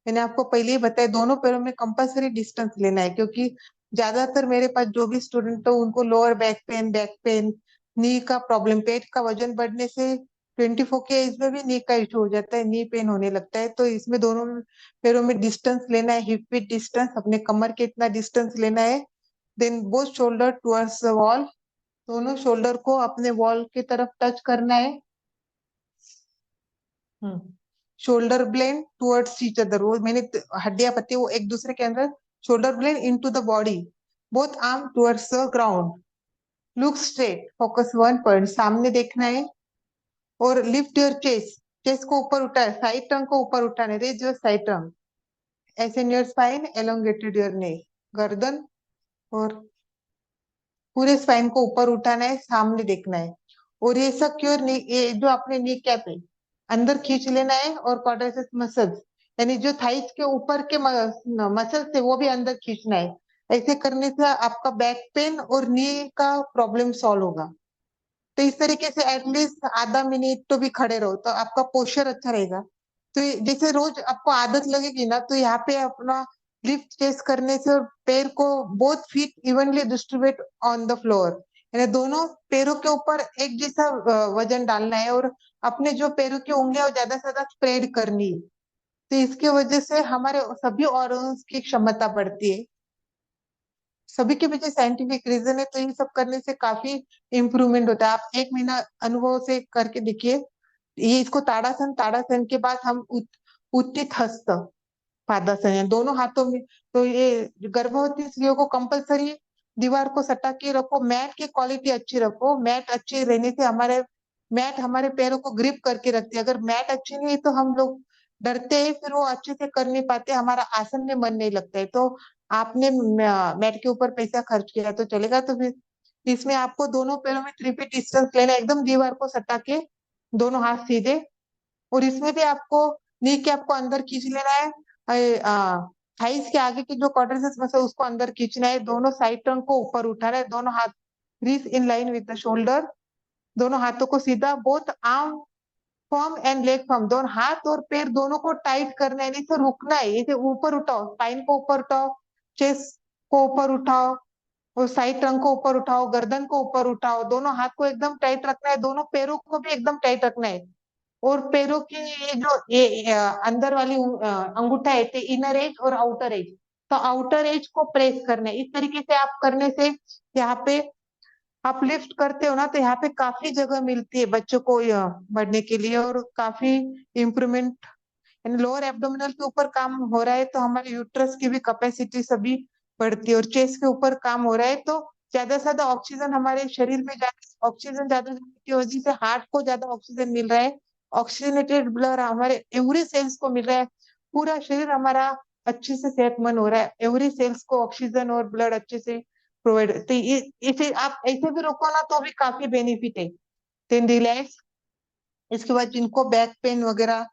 मैंने आपको पहले ही बताया, दोनों पैरों में कंपलसरी डिस्टेंस लेना है, क्योंकि ज्यादातर मेरे पास जो भी स्टूडेंट हो उनको लोअर बैक पेन, नी का प्रॉब्लम, पेट का वजन बढ़ने से 24 के एज में भी नी का इशू हो जाता है, नी पेन होने लगता है। तो इसमें दोनों पैरों में डिस्टेंस लेना है, हिप विथ डिस्टेंस, अपने कमर के इतना डिस्टेंस लेना है। Then both shoulder towards the wall, दोनों शोल्डर को अपने वॉल की तरफ टच करना है। Shoulder blade towards each other, वो मैंने हड्डियां पत्ती वो एक दूसरे के अंदर, shoulder blade into the body, both arm towards the ground, look straight, focus one point, सामने देखना है। और लिफ्ट योर चेस्ट, चेस्ट को ऊपर उठाए, साइड टंग को ऊपर उठाने, raise your side tongue, ascend your spine, elongated your neck, गर्दन और पूरे स्पाइन को ऊपर उठाना है, सामने देखना है। और ये सब क्योर, ये जो अपने नी कैप है अंदर खींच लेना है, और क्वाड्रिसेप्स मसल्स, यानी जो थाइस के ऊपर के मसल्स है वो भी अंदर खींचना है। ऐसे करने से आपका बैक पेन और नी का प्रॉब्लम सॉल्व होगा। तो इस तरीके से एटलीस्ट आधा मिनट तो भी खड़े रहो, तो आपका पोस्चर अच्छा रहेगा। तो जैसे रोज आपको आदत लगेगी ना, तो यहाँ पे अपना लिफ्ट चेस्ट करने से, और पैर को both feet evenly distribute on the floor, यानी दोनों पैरों के ऊपर एक जैसा वजन डालना है, और अपने जो पैरों की उंगलियां ज्यादा से ज्यादा स्प्रेड करनी है। तो इसके वजह से हमारे सभी ऑर्गन्स की क्षमता बढ़ती है। सभी के पीछे साइंटिफिक रीजन है, तो ये सब करने से काफी इम्प्रूवमेंट होता है। आप 1 महीना अनुभव से करके देखिए। ये इसको ताड़ासन, ताड़ासन के बाद हम उत्थित हस्त पादासन है, दोनों हाथों में। तो ये गर्भवती स्त्रियों को कंपलसरी दीवार को सटा के रखो, मैट की क्वालिटी अच्छी रखो। मैट अच्छी रहने से हमारे, मैट हमारे पैरों को ग्रिप करके रखती है। अगर मैट अच्छी नहीं है तो हम लोग डरते हैं, फिर वो अच्छे से कर नहीं पाते, हमारा आसन में मन नहीं लगता है। तो आपने मैट के ऊपर पैसा खर्च किया तो चलेगा। तो फिर इसमें आपको दोनों पैरों में 3 फीट डिस्टेंस लेना है, एकदम दीवार को सटा के, दोनों हाथ सीधे। और इसमें भी आपको नी के आपको अंदर खींच लेना है, थाइस के आगे की जो क्वाड्रिसेप्स मसल उसको अंदर खींचना है, दोनों साइड टर्न को ऊपर उठाना है, दोनों हाथ reach in line with the shoulder, दोनों हाथों को सीधा, both arm firm and leg firm, दोनों हाथ और पैर दोनों को टाइट करना है, नहीं तो रुकना है। इसे ऊपर उठाओ, स्पाइन को ऊपर उठाओ, चेस्ट को ऊपर उठाओ, और साइड टंग को ऊपर उठाओ, गर्दन को ऊपर उठाओ, दोनों हाथ को एकदम टाइट रखना है, दोनों पैरों को भी एकदम टाइट रखना है। और पैरों के ये जो अंदर वाली अंगूठा है इनर एज और आउटर एज, तो आउटर एज को प्रेस करना है। इस तरीके से आप करने से यहाँ पे आप लिफ्ट करते हो ना, तो यहाँ पे काफी जगह मिलती है बच्चों को बढ़ने के लिए, और काफी इम्प्रूवमेंट, यानी लोअर एब्डोमिनल के ऊपर काम हो रहा है तो हमारे यूट्रस की भी कैपेसिटी सभी बढ़ती है, और चेस्ट के ऊपर काम हो रहा है तो ज्यादा से ज्यादा ऑक्सीजन हमारे शरीर में ऑक्सीजन ज्यादा जाने की वजह से हार्ट को ज्यादा ऑक्सीजन मिल रहा है, ऑक्सीजनेटेड ब्लड हमारे एवरी सेल्स को मिल रहा है, पूरा शरीर हमारा अच्छे से सेहतमंद हो रहा है, एवरी सेल्स को ऑक्सीजन और ब्लड अच्छे से प्रोवाइड। तो इसे आप ऐसे भी रोको ना तो भी काफी बेनिफिट है। Then relax. इसके बाद जिनको बैक पेन वगैरह,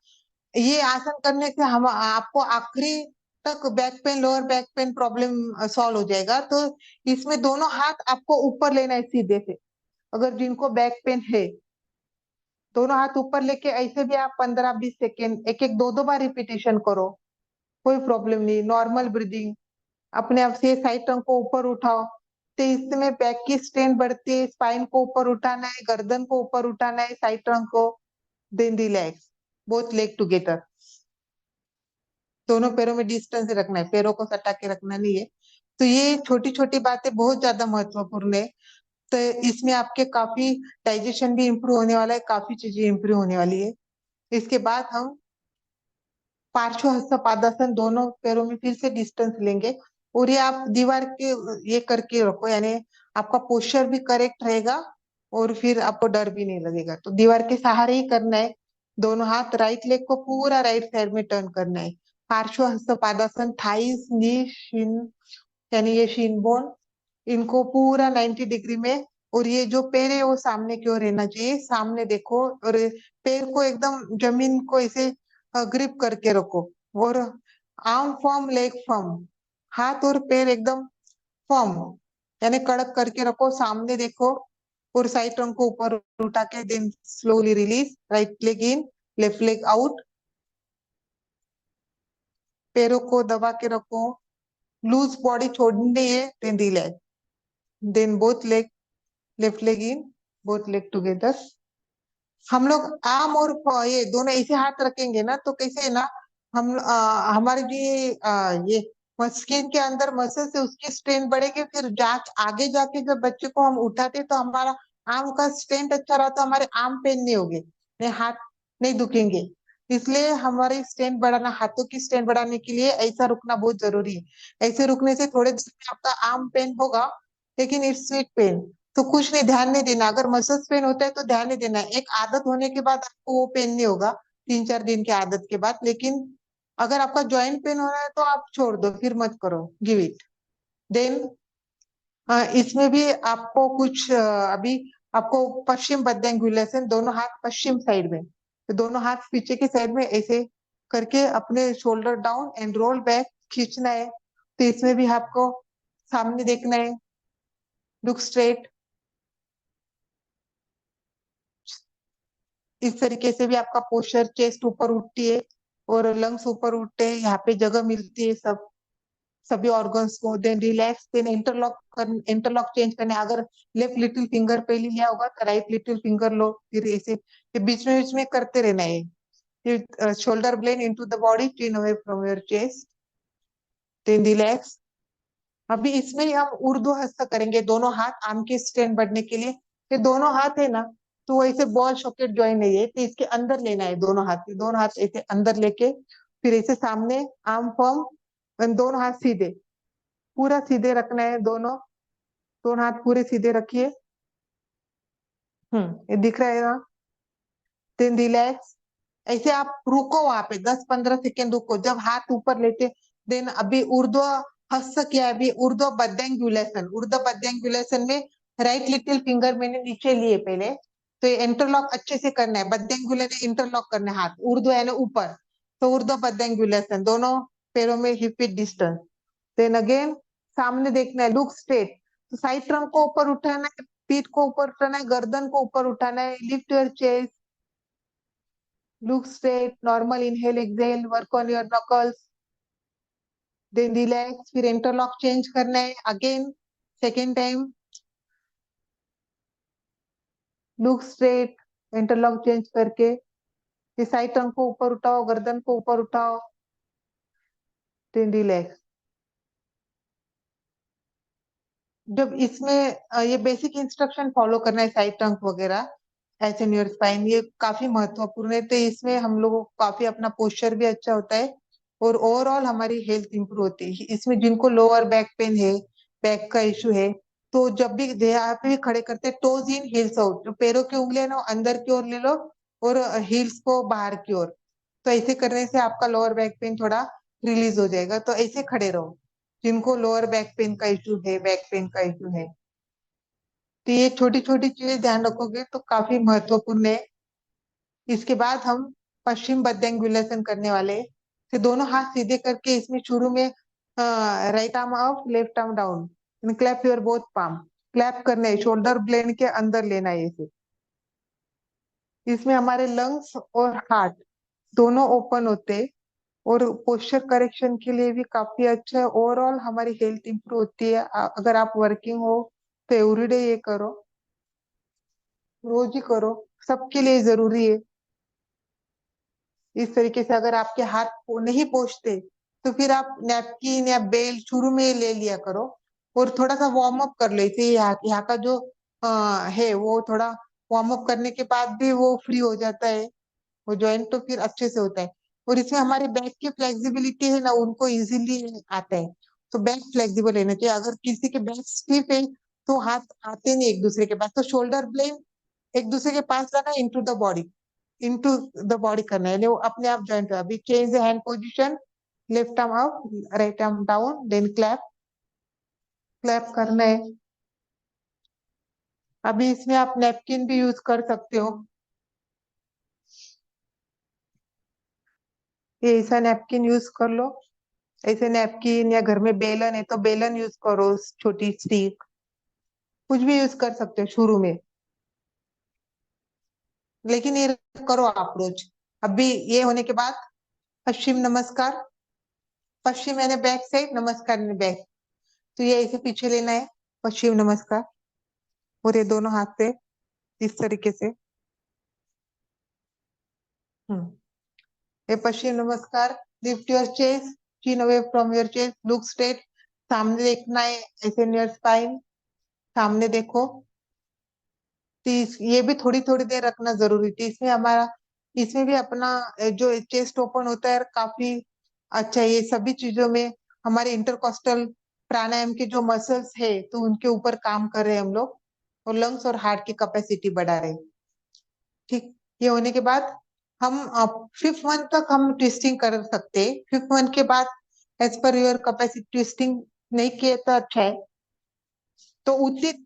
ये आसन करने से हम आपको आखिरी तक back pain, lower back pain problem solve हो जाएगा। तो इसमें दोनों हाथ आपको ऊपर लेना है सीधे से, अगर जिनको बैक पेन है दोनों हाथ ऊपर लेके ऐसे भी आप 15-20 सेकेंड एक एक 2-2 बार रिपीटेशन करो, कोई प्रॉब्लम नहीं। नॉर्मल ब्रीदिंग, अपने आप से साइड टंग को ऊपर उठाओ, तो इसमें बैक की स्ट्रेंथ बढ़ती है, स्पाइन को ऊपर उठाना है, गर्दन को ऊपर उठाना है, साइड टंग को। Then relax, both leg together, दोनों पैरों में डिस्टेंस रखना है, पैरों को सटा के रखना नहीं है। तो ये छोटी छोटी बातें बहुत ज्यादा महत्वपूर्ण है। तो इसमें आपके काफी डाइजेशन भी इम्प्रूव होने वाला है, काफी चीजें इम्प्रूव होने वाली है। इसके बाद हम पार्श्व पादासन, दोनों पैरों में फिर से डिस्टेंस लेंगे, और ये आप दीवार के ये करके रखो, यानी आपका पोस्चर भी करेक्ट रहेगा और फिर आपको डर भी नहीं लगेगा। तो दीवार के सहारे ही करना है, दोनों हाथ, राइट लेग को पूरा राइट साइड में टर्न करना है। पार्श्व पादासन, थाइस, नी, शिन, यानी ये शिन बोन, इनको पूरा 90 डिग्री में, और ये जो पैर है वो सामने की ओर रहना चाहिए, सामने देखो, और पैर को एकदम जमीन को ऐसे ग्रिप करके रखो, और आर्म फर्म, लेग फर्म, हाथ और पैर एकदम फर्म, यानी कड़क करके रखो, सामने देखो, और साइड टंग को ऊपर उठा के then slowly release, right leg in, left leg out, पैरों को दबा के रखो, लूज बॉडी छोड़नी है, then relax, then both leg, left leg in, both leg together. हम लोग आर्म और ये दोनों ऐसे हाथ रखेंगे ना, तो कैसे है ना, हम हमारे जो ये स्किन के अंदर मसल से उसकी स्ट्रेंथ बढ़ेगी, फिर आगे जाके जब बच्चे को हम उठाते तो हमारा आर्म का स्ट्रेंथ अच्छा रहा तो हमारे आर्म पेन नहीं होंगे, नहीं हाथ नहीं दुखेंगे। इसलिए हमारी स्ट्रेंथ बढ़ाना, हाथों की स्ट्रेंथ बढ़ाने के लिए ऐसा रुकना बहुत जरूरी है। ऐसे रुकने से थोड़े देर में आपका आर्म पेन होगा, लेकिन इट्स स्वीट पेन, तो कुछ नहीं, ध्यान नहीं देना। अगर मसल्स पेन होता है तो ध्यान नहीं देना, एक आदत होने के बाद आपको वो पेन नहीं होगा, 3-4 दिन की आदत के बाद। लेकिन अगर आपका जॉइंट पेन हो रहा है तो आप छोड़ दो, फिर मत करो, गिव इट। देन इसमें भी आपको कुछ अभी आपको पश्चिम बद्यांगुलेशन, दोनों हाथ पश्चिम साइड में, तो दोनों हाथ पीछे की साइड में ऐसे करके अपने shoulder down and roll back खींचना है। तो इसमें भी आपको सामने देखना है, लुक स्ट्रेट। इस तरीके से भी आपका पोस्चर, चेस्ट ऊपर उठती है और लंग्स ऊपर उठते हैं, यहाँ पे जगह मिलती है सब सभी ऑर्गन्स को। Then relax, then interlock change करने, अगर लेफ्ट लिटिल फिंगर पहले लिया होगा तो राइट लिटिल फिंगर लो, फिर ऐसे बीच में करते रहना है। Shoulder blade into the body, chin away from your chest, then relax. अभी इसमें ही हम ऊर्ध्व हस्त करेंगे, दोनों हाथ आर्म के स्ट्रेंथ बढ़ने के लिए। ये दोनों हाथ है ना, तो वो ऐसे बॉल सॉकेट ज्वाइन नहीं है, तो इसके अंदर लेना है दोनों हाथ, दोनों हाथ ऐसे अंदर लेके फिर ऐसे सामने आर्म फर्म, दोनों हाथ सीधे, पूरा सीधे रखना है, दोनों दोनों हाथ पूरे सीधे रखिए। ये दिख रहा है ना। देन रिलैक्स, ऐसे आप रुको वहां पे 10-15 सेकेंड रुको, जब हाथ ऊपर लेते। देन अभी ऊर्ध्व हस्त किया है, अभी ऊर्ध्व बद्यांगुलेशन, ऊर्ध्व बद्यांगुलेशन में राइट लिटिल फिंगर मैंने नीचे लिए पहले, तो ये इंटरलॉक अच्छे से करना है, बद्यांगुलेशन इंटरलॉक करना है, हाथ ऊर्ध्व यानी ऊपर, तो ऊर्ध्व बद्यांगुलेशन, दोनों पैरों में हिप डिस्टेंस। देन अगेन सामने देखना है, लुक स्ट्रेट, तो साइड ट्रंक को ऊपर उठाना है, पीठ को ऊपर उठाना है, गर्दन को ऊपर उठाना है, lift your chest, look straight, normal inhale, exhale, work on your knuckles, then relax, फिर इंटरलॉक चेंज करना है, again second time, look straight, interlock change करके, ये साइड टंग को ऊपर उठाओ, गर्दन को ऊपर उठाओ, देन रिलैक्स। जब इसमें ये बेसिक इंस्ट्रक्शन फॉलो करना है, साइड टंग वगैरह, ऐसे न्यूअर स्पाइन, ये काफी महत्वपूर्ण है। तो इसमें हम लोगों को काफी अपना पोस्चर भी अच्छा होता है और ओवरऑल हमारी हेल्थ इंप्रूव होती है। इसमें जिनको लोअर बैक पेन है, बैक का इशू है, तो जब भी यहाँ पे भी खड़े करते हैं, टोज इन हील्स आउट, जो पैरों की उंगलियां ना अंदर की ओर ले लो और हील्स को बाहर की ओर। तो ऐसे करने से आपका लोअर बैक पेन थोड़ा रिलीज हो जाएगा। तो ऐसे खड़े रहो जिनको लोअर बैक पेन का इशू है, बैक पेन का इशू है। तो ये छोटी छोटी चीजें ध्यान रखोगे तो काफी महत्वपूर्ण है। इसके बाद हम पश्चिम बद्यांगुलेशन करने वाले हैं। तो दोनों हाथ सीधे करके इसमें शुरू में right arm up, left arm down, clap your both palm. Clap करना है, शोल्डर ब्लेड के अंदर लेना है इसे। इसमें हमारे लंग्स और हार्ट दोनों ओपन होते हैं और पोस्चर करेक्शन के लिए भी काफी अच्छा है। ओवरऑल हमारी हेल्थ इंप्रूव होती है। अगर आप वर्किंग हो तो एवरीडे ये करो, रोज ही करो, सबके लिए जरूरी है। इस तरीके से अगर आपके हाथ नहीं पहुंचते तो फिर आप नैपकिन या बेल शुरू में ले लिया करो और थोड़ा सा वार्म अप कर लो। इसे यहाँ का जो है वो थोड़ा वार्म अप करने के बाद भी वो फ्री हो जाता है, वो जॉइंट तो फिर अच्छे से होता है। और इसमें हमारे बैक की फ्लेक्सिबिलिटी है ना, उनको इजीली आता है। तो बैक फ्लेक्सिबल रहना चाहिए। अगर किसी के बैक स्टिफ है तो हाथ आते नहीं एक दूसरे के पास, तो शोल्डर ब्लेड एक दूसरे के पास लाना, इनटू द बॉडी करना है, वो अपने आप ज्वाइंट हो। अभी change the hand position, left arm up, right arm down, then clap. Clap करना है। अभी इसमें आप नैपकिन भी यूज कर सकते हो। ये ऐसा नैपकिन यूज कर लो, ऐसे नैपकिन, या घर में बेलन है तो बेलन यूज करो, छोटी स्टिक, कुछ भी यूज कर सकते हो शुरू में, लेकिन ये करो आप रोज। अभी ये होने के बाद पश्चिम नमस्कार। पश्चिम यानी बैक साइड, नमस्कार यानी बैक। तो ये ऐसे पीछे लेना है, पश्चिम नमस्कार, और ये दोनों हाथ से इस तरीके से। ये पश्चिम नमस्कार। Lift your chest, chin away from your chest, look straight, सामने देखना है, ऐसे नियर स्पाइन, सामने देखो। तो ये भी थोड़ी थोड़ी देर रखना जरूरी थी। इसमें भी अपना जो चेस्ट ओपन होता है काफी अच्छा है। ये सभी चीजों में हमारे इंटरकॉस्टल प्राणायाम के जो मसल्स है तो उनके ऊपर काम कर रहे हैं हम लोग, और लंग्स और हार्ट की कैपेसिटी बढ़ा रहे हैं। ठीक, ये होने के बाद हम 5th मंथ तक हम ट्विस्टिंग कर सकते हैं। 5th मंथ के बाद as per your capacity twisting नहीं किए तो अच्छा है। तो उचित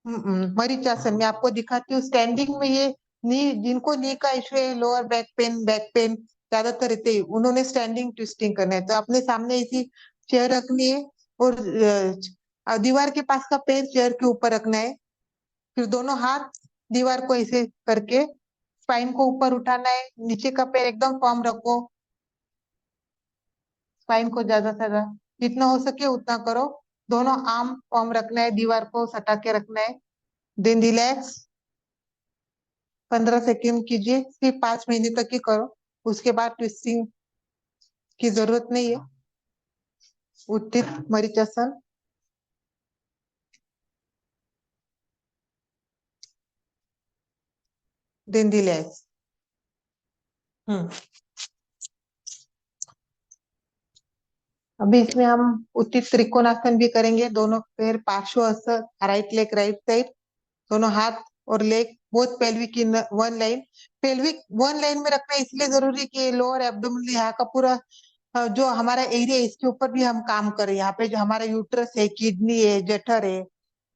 मरीचासन में आपको दिखाती हूँ। स्टैंडिंग में ये नी, जिनको नी का इश्यू है, लोअर बैक पेन ज्यादातर रहते हैं, उन्होंने स्टैंडिंग ट्विस्टिंग करना है। तो अपने सामने ऐसी चेयर रखनी है और दीवार के पास का पैर चेयर के ऊपर रखना है। फिर दोनों हाथ दीवार को ऐसे करके स्पाइन को ऊपर उठाना है। नीचे का पैर एकदम फॉर्म रखो, स्पाइन को ज्यादा से ज्यादा जितना हो सके उतना करो। दोनों आर्म फॉर्म रखना है, दीवार को सटा के रखना है। देन रिलैक्स, 15 सेकेंड कीजिए, सिर्फ 5 महीने तक ही करो, उसके बाद ट्विस्टिंग की जरूरत नहीं है। उत्थित मरीचासन। Then relax. अभी इसमें हम उत्थित त्रिकोणासन भी करेंगे। दोनों पैर पार्श्वासन, राइट लेग राइट साइड, दोनों हाथ और leg both pelvic in one line. Pelvic one line में रखना इसलिए जरूरी कि लोअर एब्डोमिनल यहाँ का पूरा जो हमारा एरिया है इसके ऊपर भी हम काम करें। यहाँ पे जो हमारा यूट्रस है, किडनी है, जठर है,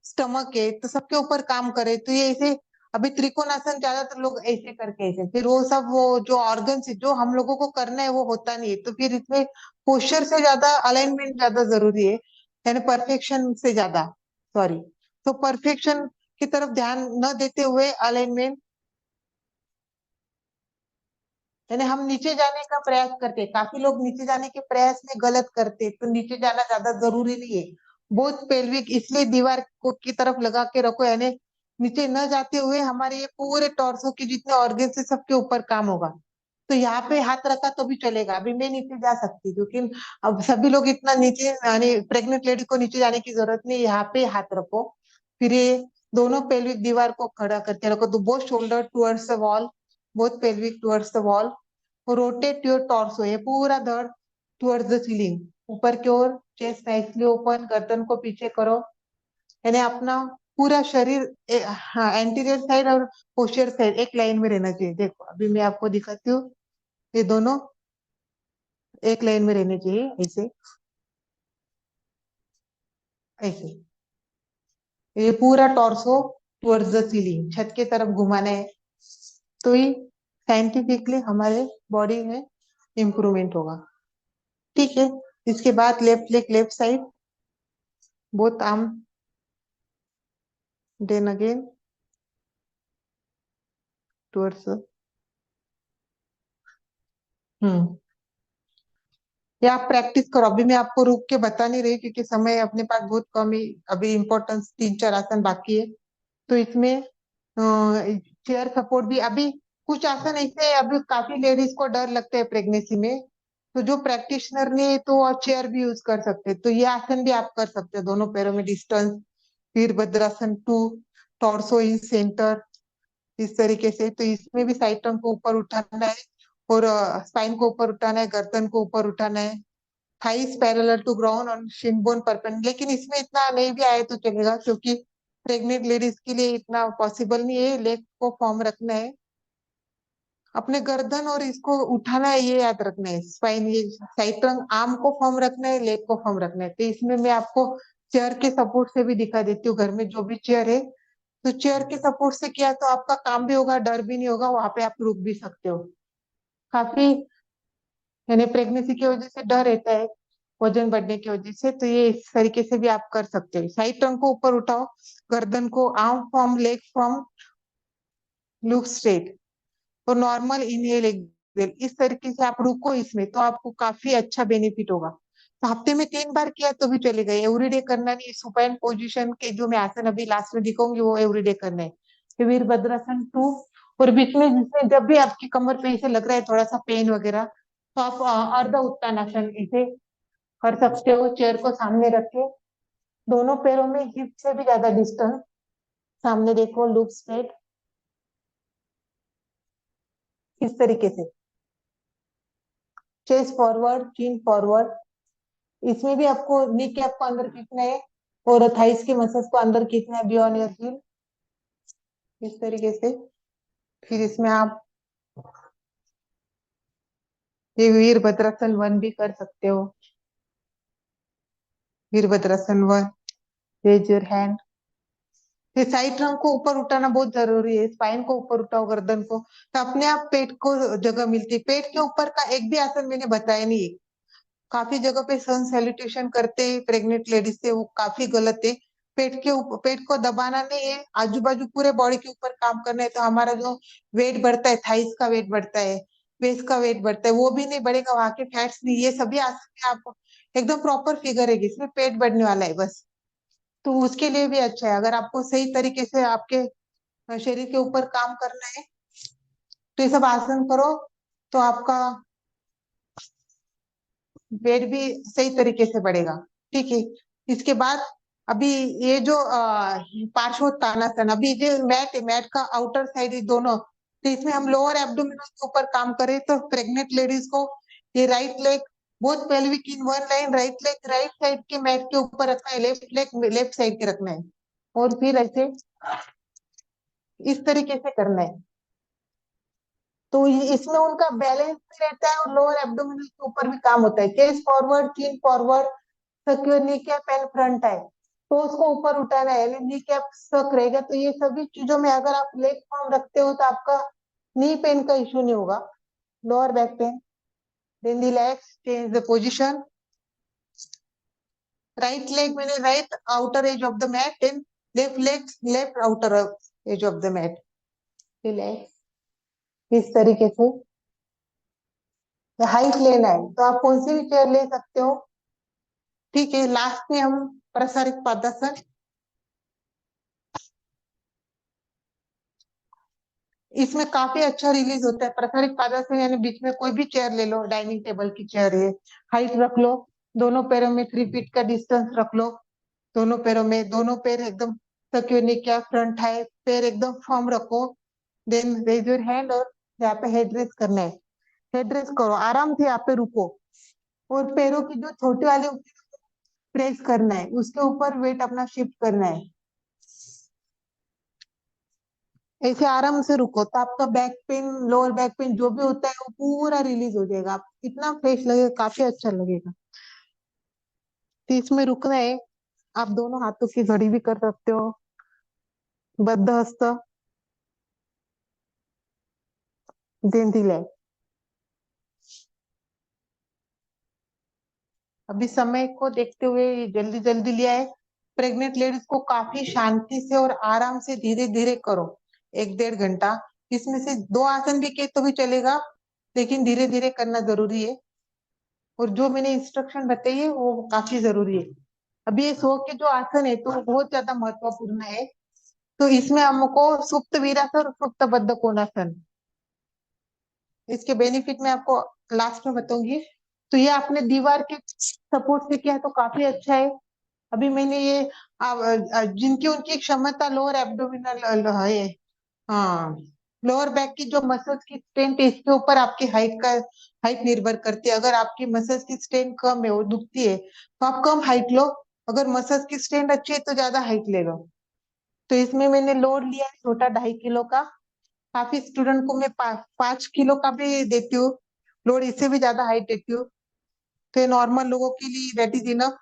स्टमक है, तो सबके ऊपर काम करे। तो ये ऐसे अभी त्रिकोणासन ज्यादातर लोग ऐसे करके ऐसे, फिर वो सब वो जो ऑर्गन्स है जो हम लोगों को करना है वो होता नहीं है। तो फिर इसमें पोस्चर से ज्यादा अलाइनमेंट ज्यादा जरूरी है, यानी परफेक्शन से ज्यादा, सॉरी, तो परफेक्शन की तरफ ध्यान न देते हुए अलाइनमेंट, यानी हम नीचे जाने का प्रयास करते हैं। काफी लोग नीचे जाने के प्रयास में गलत करते हैं, तो नीचे जाना ज्यादा जरूरी नहीं है। बहुत पेल्विक इसलिए दीवार को की तरफ लगा के रखो, यानी नीचे न जाते हुए हमारे ये पूरे टॉर्सो के जितने ऑर्गन है सबके ऊपर काम होगा। तो यहाँ पे हाथ रखा तो भी चलेगा, अभी मैं नीचे जा सकती हूँ, क्योंकि अब सभी लोग इतना नीचे, यानी प्रेग्नेंट लेडी को नीचे जाने की जरूरत नहीं, यहाँ पे हाथ रखो। फिर ये दोनों पेल्विक दीवार को खड़ा करके रखो, तो both shoulder towards the wall, both pelvic towards the wall, rotate your torso, ये पूरा धड़ टुवर्ड्स द सीलिंग, ऊपर की ओर, चेस्ट नाइसली ओपन, गर्दन को पीछे करो, यानी अपना पूरा शरीर हाँ एंटीरियर साइड और पोस्टीरियर साइड एक लाइन में रहना चाहिए। देखो अभी मैं आपको दिखाती हूँ, ये दोनों एक लाइन में रहने चाहिए, ऐसे ऐसे। ये पूरा टॉर्सो टुवर्ड्स द सीलिंग, छत की तरफ घुमाना है, तो ही साइंटिफिकली हमारे बॉडी में इम्प्रूवमेंट होगा। ठीक है, इसके बाद left leg left side, both arm, then again towards, या आप प्रैक्टिस करो, अभी मैं आपको रुक के बता नहीं रही क्योंकि समय अपने पास बहुत कम है, अभी इम्पोर्टेंस 3-4 आसन बाकी है। तो इसमें चेयर सपोर्ट भी, अभी कुछ आसन ऐसे है, अभी काफी लेडीज को डर लगता है प्रेगनेंसी में, तो जो प्रैक्टिशनर ने तो चेयर भी यूज कर सकते हैं, तो ये आसन भी आप कर सकते हैं, दोनों पैरों में distance, Virabhadrasana 2, torso in centre, इस तरीके से। तो इसमें भी साइड टर्न को ऊपर उठाना है, और स्पाइन को ऊपर उठाना है, गर्दन को ऊपर उठाना है, थाइस पैरेलल टू ग्राउंड और शिन बोन परपेंडिकुलर। लेकिन इसमें इतना नहीं भी आए तो चलेगा, क्योंकि प्रेग्नेंट लेडीज के लिए इतना पॉसिबल नहीं है, लेग को फॉर्म रखना है, अपने गर्दन और इसको उठाना है, ये याद रखना है, स्पाइन, ये साइड टर्न, आर्म को फॉर्म रखना है, लेग को फॉर्म रखना है। तो इसमें मैं आपको चेयर के सपोर्ट से भी दिखा देती हूँ, घर में जो भी चेयर है, तो चेयर के सपोर्ट से किया तो आपका काम भी होगा, डर भी नहीं होगा, वहां पे आप रुक भी सकते हो। काफी, यानी प्रेगनेंसी की वजह से डर रहता है, वजन बढ़ने की वजह से, तो ये इस तरीके से भी आप कर सकते हो। साइड टर्न को ऊपर उठाओ, गर्दन को, arm form, leg form, look straight, तो नॉर्मल इनहेल एक्सहेल, इस तरीके से आप रुको इसमें, तो आपको काफी अच्छा बेनिफिट होगा। तो हफ्ते में 3 बार किया तो भी चलेगा, एवरीडे करना नहीं। सुपाइन पोजीशन के जो मैं आसन अभी लास्ट में दिखाऊंगी वो एवरीडे करना है। फिर वीरभद्रासन 2, और बीच में जिसमें जब भी आपकी कमर पे ऐसे लग रहा है थोड़ा सा पेन वगैरह, तो आप अर्ध उत्तानासन इसे कर सकते हो, चेयर को सामने रख के, दोनों पैरों में हिप से भी ज्यादा डिस्टेंस, सामने देखो, लुक स्ट्रेट, इस तरीके से, चेस्ट फॉरवर्ड, चिन फॉरवर्ड। इसमें भी आपको नी कैप को अंदर खींचना है, और थाइस के मसल्स को अंदर खींचना है, बियॉन्ड योर हील, इस तरीके से। फिर इसमें आप ये वीरभद्रासन 1 भी कर सकते हो, वीरभद्रासन 1, रेज योर हैंड। ये साइड ट्रंक को ऊपर उठाना बहुत जरूरी है, स्पाइन को ऊपर उठाओ, गर्दन को, तो अपने आप पेट को जगह मिलती है। पेट के ऊपर का एक भी आसन मैंने बताया नहीं है, काफी जगह पे सन सैल्यूटेशन करते हैं प्रेग्नेंट लेडीज से, वो काफी गलत है। पेट के ऊपर, पेट को दबाना नहीं है, आजू बाजू पूरे बॉडी के ऊपर काम करना है, तो हमारा जो वेट बढ़ता है, थाइस का वेट बढ़ता है, वेस्ट का वेट बढ़ता है, वो भी नहीं बढ़ेगा, वहां के फैट्स नहीं, ये सभी आसन में आप एकदम प्रॉपर फिगर है, इसमें पेट बढ़ने वाला है बस। तो उसके लिए भी अच्छा है, अगर आपको सही तरीके से आपके शरीर के ऊपर काम करना है, तो ये सब आसन करो, तो आपका वेट भी सही तरीके से बढ़ेगा। ठीक है, इसके बाद अभी ये जो पार्श्वोत्तानासन, अभी जो मैट है, मैट का आउटर साइड है दोनों, तो इसमें हम लोअर एब्डोमिनल के ऊपर काम करें, तो प्रेग्नेंट लेडीज को ये right leg, both pelvic in one line, right leg right side के मैट के ऊपर रखना है, लेफ्ट लेग लेफ्ट साइड के रखना है, और फिर ऐसे इस तरीके से करना है। तो इसमें उनका बैलेंस भी रहता है, और लोअर एब्डोमिनल के ऊपर भी काम होता है, chest forward, chin forward, secure knee cap and front है, तो उसको ऊपर उठाना है, नी कैप सक रहेगा। तो ये सभी चीजों में अगर आप लेग फॉर्म रखते हो तो आपका नी पेन का इश्यू नहीं होगा, lower back pain. Then relax, change the position, right leg मैंने right outer edge of the mat, then left leg left outer edge of the mat, relax, इस तरीके से। हाइट लेना है तो आप कौन सी भी चेयर ले सकते हो। ठीक है, लास्ट में हम प्रसारित पादासन, इसमें काफी अच्छा रिलीज होता है। प्रसारित पादासन यानी बीच में कोई भी चेयर ले लो, डाइनिंग टेबल की चेयर है, हाइट रख लो, दोनों पैरों में 3 फीट का डिस्टेंस रख लो, दोनों पैरों में, दोनों पैर एकदम सिक्योर नहीं किया, फ्रंट है, पैर एकदम फर्म रखो, देन रेज योर हैंड और यहाँ पे हेड रेस करना है, हेड रेस करो, आराम से यहाँ पे रुको और पैरों की जो छोटे वाले प्रेस करना है, उसके ऊपर वेट अपना शिफ्ट करना है, ऐसे आराम से रुको तो आपका back pain, lower back pen जो भी होता है वो पूरा रिलीज हो जाएगा, आप इतना फ्रेश लगेगा, काफी अच्छा लगेगा। तो इसमें रुकना है। आप दोनों हाथों की घड़ी भी कर सकते हो, बद्ध हस्त, देन रिलैक्स। अभी समय को देखते हुए जल्दी जल्दी लिया है। प्रेग्नेंट लेडीज को काफी शांति से और आराम से धीरे धीरे करो, 1-1.5 घंटा। इसमें से 2 आसन भी किए तो भी चलेगा, लेकिन धीरे धीरे करना जरूरी है। और जो मैंने इंस्ट्रक्शन बताई है वो काफी जरूरी है। अभी ये 100 के जो आसन है तो वो बहुत ज्यादा महत्वपूर्ण है। तो इसमें हमको सुप्त वीरासन और सुप्त बद्ध कोणासन, इसके बेनिफिट मैं आपको लास्ट में बताऊंगी। तो ये आपने दीवार के सपोर्ट से किया तो काफी अच्छा है। अभी मैंने ये जिनकी उनकी क्षमता लोअर एब्डोमिनल है, हाँ, लोअर बैक की जो मसल्स की स्ट्रेंथ है इसके ऊपर आपकी हाइट निर्भर करती है। अगर आपकी मसल्स की स्ट्रेंथ कम है, वो दुखती है, तो आप कम हाइट लो। अगर मसल्स की स्ट्रेंथ अच्छी है तो ज्यादा हाइट ले लो। तो इसमें मैंने लोड लिया है छोटा 2.5 किलो का। काफी स्टूडेंट को मैं 5 किलो का भी देती हूँ लोड, इससे भी ज्यादा हाइट देती हूँ। तो ये नॉर्मल लोगों के लिए दैट इज इनफ।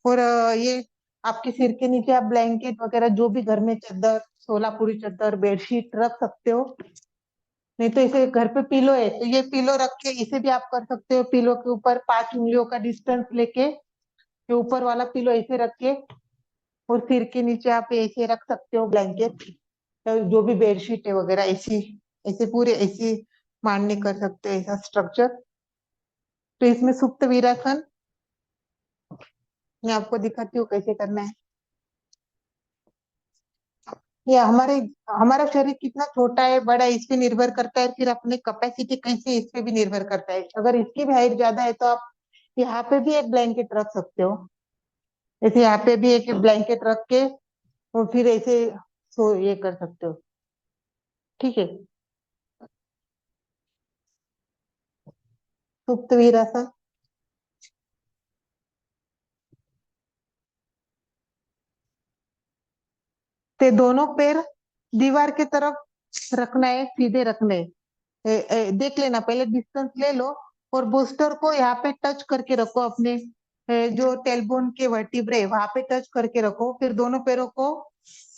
और ये आपके सिर के नीचे आप ब्लैंकेट वगैरह जो भी घर में चादर, सोलापुरी चादर, बेडशीट रख सकते हो। नहीं तो इसे घर पे पिलो है तो ये पिलो रख के इसे भी आप कर सकते हो। पिलो के ऊपर 5 उंगलियों का डिस्टेंस लेके ये ऊपर वाला पिलो ऐसे रख के और सिर के नीचे आप ऐसे रख सकते हो ब्लैंकेट, जो भी बेडशीट है वगैरह ऐसी, ऐसे पूरे ऐसे मांडने कर सकते हो, ऐसा स्ट्रक्चर। तो इसमें सुप्त वीरासन मैं आपको दिखाती हूँ कैसे करना है। ये हमारा शरीर कितना छोटा है बड़ा है इस पे निर्भर करता है, फिर अपने कैपेसिटी कैसी है इस पे भी निर्भर करता है। अगर इसकी भी हाइट ज्यादा है तो आप यहाँ पे भी एक ब्लैंकेट रख सकते हो, ऐसे यहाँ पे भी एक ब्लैंकेट रख के और फिर ऐसे सो ये कर सकते हो, ठीक है। सुप्त वीरासन, ते दोनों पैर दीवार की तरफ रखना है, सीधे रखने हैं। देख लेना, पहले डिस्टेंस ले लो और बूस्टर को यहाँ पे टच करके रखो, अपने जो टेलबोन के वर्टिब्रे वहां पे टच करके रखो। फिर दोनों पैरों को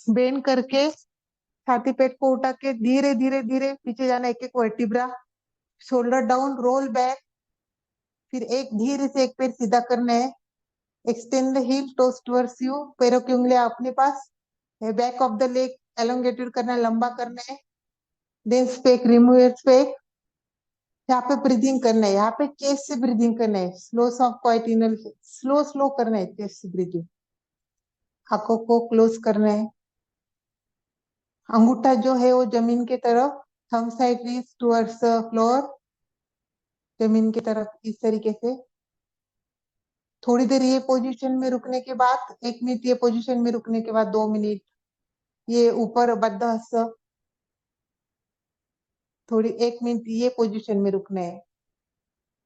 बेंड करके छाती पेट को उठा के धीरे धीरे धीरे पीछे जाना, एक एक vertebra, shoulder down, roll back. फिर एक धीरे से एक पैर सीधा करना है, extend the heel, toes towards you, पैरों की उंगलियां अपने पास, back of the leg elongated करना है, लंबा करना है, then spec, remove your spec. यहाँ पे ब्रीदिंग करना है, यहाँ पे चेस्ट से ब्रीदिंग करना है, slow of quiet inhale, slow slow करना है चेस्ट से ब्रीदिंग। आंखों को क्लोज करना है, अंगूठा जो है वो जमीन की तरफ, thumb side reach towards floor, जमीन की तरफ इस तरीके से। थोड़ी देर ये पोजीशन में रुकने के बाद, 1 मिनट ये पोजीशन में रुकने के बाद 2 मिनट ये ऊपर बद्ध हस्त, थोड़ी 1 मिनट ये पोजीशन में रुकना है।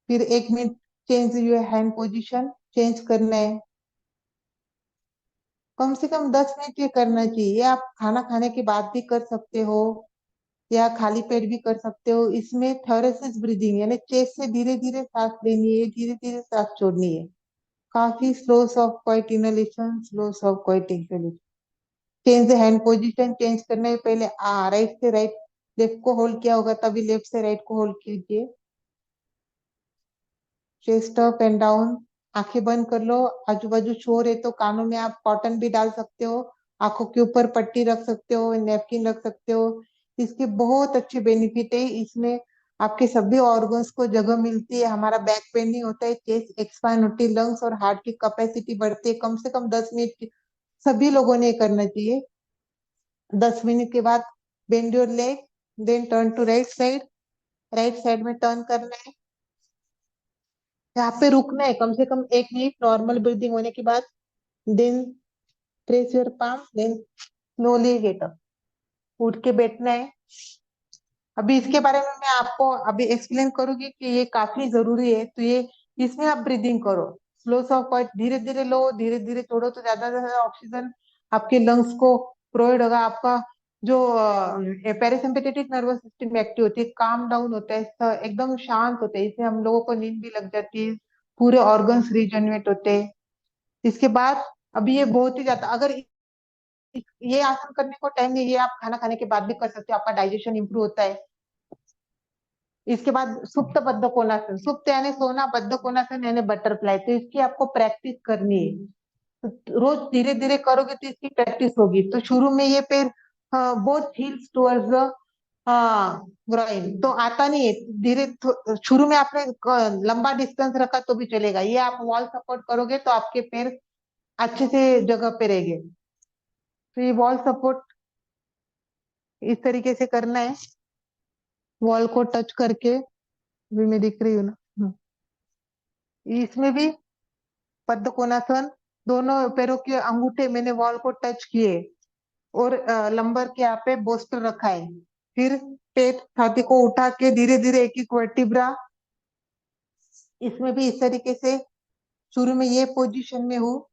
फिर 1 minute change your hand position, change करना है। कम से कम 10 मिनट ये करना चाहिए। आप खाना खाने के बाद भी कर सकते हो या खाली पेट भी कर सकते हो। इसमें थोरेसिस ब्रीदिंग यानी चेस्ट से धीरे धीरे सांस लेनी है, धीरे धीरे सांस छोड़नी है। काफी slow of quite inhalation, slow of quite exhalation. Change the hand position, change करने से पहले राइट से राइट, लेफ्ट को होल्ड किया होगा तभी लेफ्ट से राइट को होल्ड कीजिए। चेस्ट अप एंड डाउन, आंखें बंद कर लो। आजू बाजू शोर है तो कानों में आप कॉटन भी डाल सकते हो, आंखों के ऊपर पट्टी रख सकते हो, नैपकिन रख सकते हो। इसके बहुत अच्छे बेनिफिट है। इसमें आपके सभी ऑर्गन्स को जगह मिलती है, हमारा बैक पेन नहीं होता है, चेस्ट एक्सपांड होती है, लंग्स और हार्ट की कैपेसिटी बढ़ती है। कम से कम 10 मिनट सभी लोगों ने करना चाहिए। 10 मिनट के बाद bend your leg, then turn to right side में टर्न करना है। यहाँ पे रुकना है कम से कम 1 मिनट नॉर्मल ब्रीदिंग होने के बाद। Then press your palm, then slowly get up, उठ के बैठना है। अभी इसके बारे में मैं आपको अभी एक्सप्लेन करूंगी कि ये काफी जरूरी है, तो ये इसमें आप ब्रीदिंग करो, स्लो सॉफ्ट, धीरे धीरे लो धीरे धीरे छोड़ो, तो ज्यादा से ज्यादा ऑक्सीजन आपके लंग्स को प्रोवाइड होगा। आपका जो पैरासिम्पैथेटिक नर्वस सिस्टम एक्टिव होती है, काम डाउन होता है, एकदम शांत होता है, इससे हम लोगों को नींद भी लग जाती है, पूरे ऑर्गन्स रिजनरेट होते हैं। इसके बाद अभी ये बहुत ही ज्यादा, अगर ये आसन करने को टाइम नहीं, ये आप खाना खाने के बाद भी कर सकते हो, आपका डाइजेशन इंप्रूव होता है। इसके बाद सुप्त बद्ध कोणासन, सुप्त यानी सोना, बद्ध कोणासन यानी बटरफ्लाई, तो इसकी आपको प्रैक्टिस करनी है। तो रोज धीरे धीरे करोगे तो इसकी प्रैक्टिस होगी। तो शुरू में ये पैर both heels towards the groin, तो आता नहीं है, धीरे शुरू में आपने लंबा डिस्टेंस रखा तो भी चलेगा। ये आप वॉल सपोर्ट करोगे तो आपके पैर अच्छे से जगह पे रहेंगे। तो ये वॉल सपोर्ट इस तरीके से करना है, वॉल को टच करके। भी मैं दिख रही हूँ ना? इसमें भी पद्म कोणासन, दोनों पैरों के अंगूठे मैंने वॉल को टच किए और लंबर के यहाँ पे बोस्टर रखा है। फिर पेट छाती को उठा के धीरे धीरे एक एक वर्टिब्रा, इसमें भी इस तरीके से शुरू में ये पोजीशन में हूँ,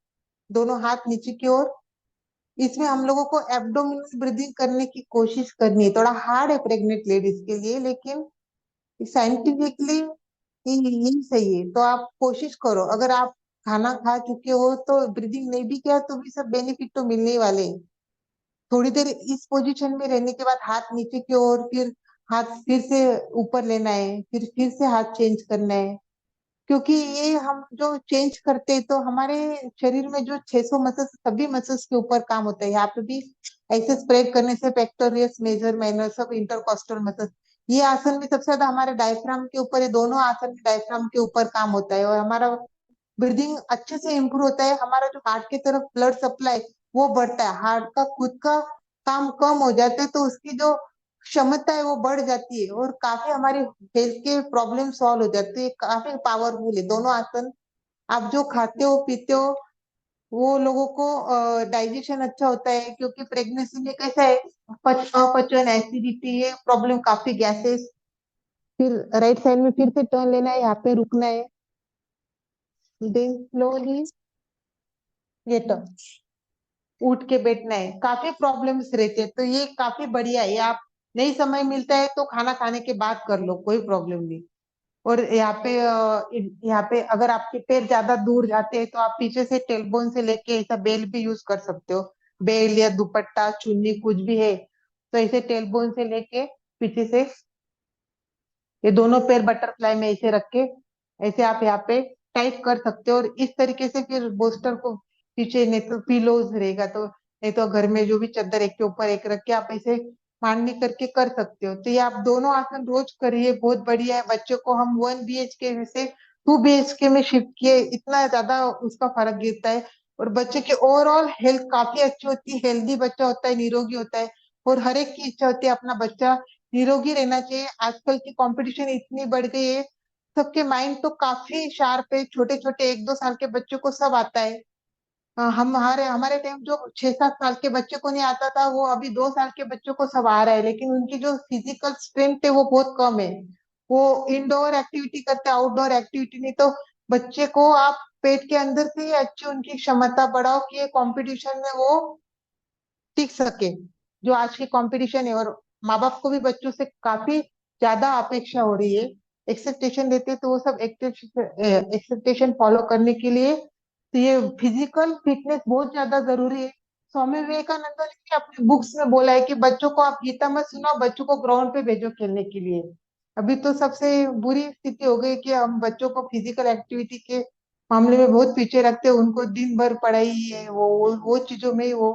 दोनों हाथ नीचे की ओर। इसमें हम लोगों को एब्डोमिनल ब्रीदिंग करने की कोशिश करनी है, थोड़ा हार्ड है प्रेग्नेंट लेडीज के लिए, लेकिन साइंटिफिकली यही सही है। तो आप कोशिश करो, अगर आप खाना खा चुके हो तो ब्रीदिंग नहीं भी किया तो भी सब बेनिफिट तो मिलने ही वाले हैं। थोड़ी देर इस पोजीशन में रहने के बाद हाथ नीचे की ओर, फिर हाथ फिर से ऊपर लेना है, फिर से हाथ चेंज करना है। क्योंकि ये हम जो चेंज करते हैं तो हमारे शरीर में जो 600 मसल्स, सभी मसल्स के ऊपर काम होता है। यहाँ पे भी ऐसे स्प्रेड करने से पेक्टोरियस, मेजर, माइनर, सब इंटरकॉस्टल मसल्स, ये आसन में सबसे ज्यादा हमारे डायफ्राम के ऊपर है, दोनों आसन में डायफ्राम के ऊपर काम होता है और हमारा ब्रीदिंग अच्छे से इम्प्रूव होता है। हमारा जो हार्ट की तरफ ब्लड सप्लाई वो बढ़ता है, हार्ट का खुद का काम कम हो जाता है तो उसकी जो क्षमता है वो बढ़ जाती है और काफी हमारी हेल्थ के प्रॉब्लम सॉल्व हो जाते हैं। काफी पावरफुल है दोनों आसन। आप जो खाते हो पीते हो वो लोगों को डाइजेशन अच्छा होता है, क्योंकि प्रेगनेंसी में कैसा है, अपचन, एसिडिटी, ये प्रॉब्लम काफी, गैसेस। फिर राइट साइड में फिर से टर्न लेना है, यहाँ पे रुकना है, देन स्लोली गेट अप, उठ के बैठना है। काफी प्रॉब्लम्स रहते हैं तो ये काफी बढ़िया है। ये आप नहीं समय मिलता है तो खाना खाने के बाद कर लो, कोई प्रॉब्लम नहीं। और यहाँ पे अगर आपके पैर ज्यादा दूर जाते हैं तो आप पीछे से टेलबोन से लेके ऐसा बेल भी यूज कर सकते हो, बेल या दुपट्टा चुन्नी कुछ भी है तो ऐसे टेलबोन से लेके पीछे से ये दोनों पैर बटरफ्लाई में ऐसे रख के ऐसे आप यहाँ पे टाइट कर सकते हो। और इस तरीके से फिर बोस्टर को पीछे, नहीं तो पिलोज रहेगा तो, नहीं तो घर में जो भी चादर एक के ऊपर एक रख के आप ऐसे मांडनी करके कर सकते हो। तो ये आप दोनों आसन रोज करिए, बहुत बढ़िया है। बच्चों को हम 1 BHK से 2 BHK में शिफ्ट किए, इतना ज्यादा उसका फर्क गिरता है और बच्चे की ओवरऑल हेल्थ काफी अच्छी होती है। हेल्दी बच्चा होता है, निरोगी होता है और हर एक की इच्छा होती है अपना बच्चा निरोगी रहना चाहिए। आजकल की कंपटीशन इतनी बढ़ गई है, सबके माइंड तो काफी शार्प है, छोटे छोटे 1-2 साल के बच्चों को सब आता है। हम हमारे हमारे टाइम जो 6-7 साल के बच्चे को नहीं आता था वो अभी 2 साल के बच्चों को सब आ रहा है, लेकिन उनकी जो फिजिकल स्ट्रेंथ है वो बहुत कम है। वो इंडोर एक्टिविटी करते, आउटडोर एक्टिविटी नहीं। तो बच्चे को आप पेट के अंदर से ही अच्छी उनकी क्षमता बढ़ाओ कि ये कंपटीशन में वो टिक सके, जो आज की कंपटीशन है। और माँ बाप को भी बच्चों से काफी ज्यादा अपेक्षा हो रही है, एक्सेप्टेशन देते हैं, तो वो सब एक्सेप्टेशन फॉलो करने के लिए तो ये फिजिकल फिटनेस बहुत ज्यादा जरूरी है। स्वामी विवेकानंद ने भी अपने बुक्स में बोला है कि बच्चों को आप गीता मत सुनाओ, बच्चों को ग्राउंड पे भेजो खेलने के लिए। अभी तो सबसे बुरी स्थिति हो गई कि हम बच्चों को फिजिकल एक्टिविटी के मामले में बहुत पीछे रखते हैं, उनको दिन भर पढ़ाई है, वो चीजों में ही वो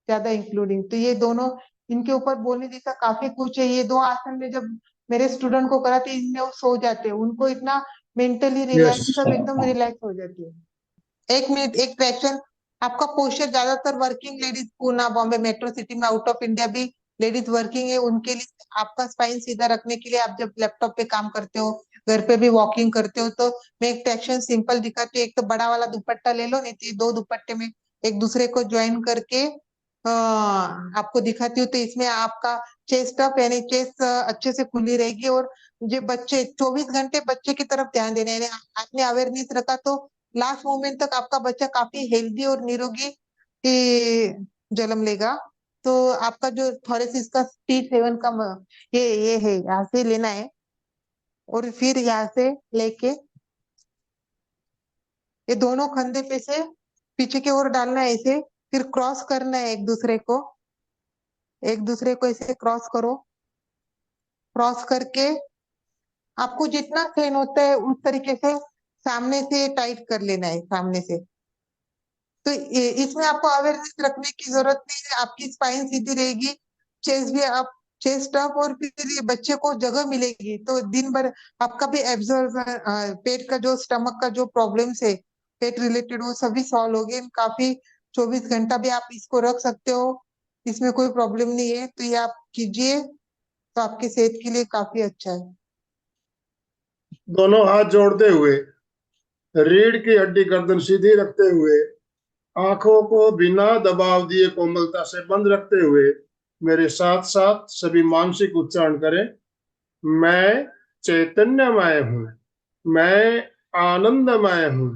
ज्यादा इंक्लूडिंग। तो ये दोनों, इनके ऊपर बोलने जैसा काफी कुछ है। ये दो आसन में जब मेरे स्टूडेंट को कराते इनमें वो सो जाते हैं, उनको इतना मेंटली यस। रिलैक्स, सब एकदम रिलैक्स हो जाती है। 1 मिनट, एक क्वेश्चन। आपका पोस्चर ज्यादातर working ladies Poona, Bombay, metro city में, आउट ऑफ इंडिया भी लेडीज वर्किंग है उनके लिए आपका स्पाइन सीधा रखने के लिए, आप जब लैपटॉप पे काम करते हो, घर पे भी वॉकिंग करते हो, तो मैं एक एक्शन सिंपल दिखाती हूँ। एक तो बड़ा वाला दुपट्टा ले लो, नहीं तो ये दो दुपट्टे में एक दूसरे को ज्वाइन करके आपको दिखाती हूँ। तो इसमें आपका चेस्ट अप यानी चेस्ट अच्छे से खुली रहेगी। और जो बच्चे 24 घंटे बच्चे की तरफ ध्यान देना है, आपने अवेयरनेस रखा तो लास्ट मोमेंट तक आपका बच्चा काफी हेल्दी और निरोगी जन्म लेगा। तो आपका जो थोरेसिस का T7 का ये है, यहाँ से लेना है और फिर यहाँ से लेके ये दोनों कंधे पे से पीछे की ओर डालना है ऐसे, फिर क्रॉस करना है एक दूसरे को ऐसे क्रॉस करो। क्रॉस करके आपको जितना सहन होता है उस तरीके से सामने से टाइट कर लेना है, सामने से। तो इसमें आपको अवेयरनेस रखने की जरूरत नहीं है, आपकी स्पाइन सीधी रहेगी, चेस्ट भी आप चेस्ट अप, और फिर ये बच्चे को जगह मिलेगी तो दिन भर आपका भी एब्जॉर्ब, पेट का जो स्टमक का जो प्रॉब्लम्स है पेट रिलेटेड वो सभी सॉल्व हो गए काफी। 24 घंटा भी आप इसको रख सकते हो, इसमें कोई प्रॉब्लम नहीं है। तो ये आप कीजिए तो आपकी सेहत के लिए काफी अच्छा है। दोनों हाथ जोड़ते हुए, रीढ़ की हड्डी गर्दन सीधी रखते हुए, आंखों को बिना दबाव दिए कोमलता से बंद रखते हुए मेरे साथ साथ सभी मानसिक उच्चारण करें। मैं चैतन्यमय हूँ, मैं आनंदमय हूँ,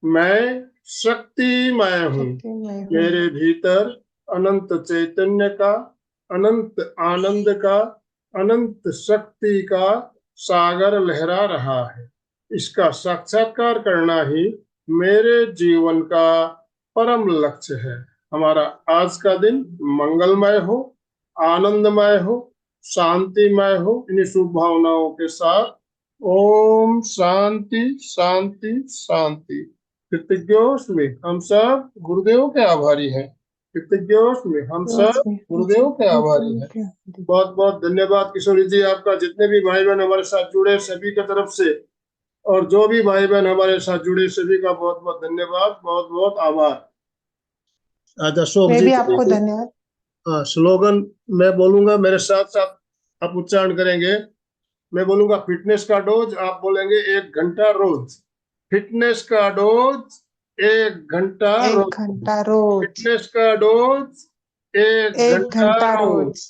मैं शक्तिमय हूँ। शक्तिमय हूँ। मेरे भीतर अनंत चैतन्य का, अनंत आनंद का, अनंत शक्ति का सागर लहरा रहा है। इसका साक्षात्कार करना ही मेरे जीवन का परम लक्ष्य है। हमारा आज का दिन मंगलमय हो, आनंदमय हो, शांतिमय हो। इन्हीं शुभ भावनाओं के साथ ओम शांति शांति शांति। कृतज्ञों में हम सब गुरुदेव के आभारी हैं। कृतज्ञों में हम सब गुरुदेव के आभारी हैं। बहुत बहुत धन्यवाद किशोरी जी आपका। जितने भी भाई बहन हमारे साथ जुड़े सभी की तरफ से, और जो भी भाई बहन हमारे साथ जुड़े सभी का बहुत बहुत धन्यवाद, बहुत बहुत आभार। आज अशोक मैं जी भी के आपको लिए धन्यवाद। स्लोगन मैं बोलूंगा, मेरे साथ साथ आप उच्चारण करेंगे। मैं बोलूंगा फिटनेस का डोज, आप बोलेंगे 1 घंटा रोज। फिटनेस का डोज 1 घंटा रोज। 1 घंटा रोज। फिटनेस का डोज 1 घंटा 1 घंटा रोज। रोज।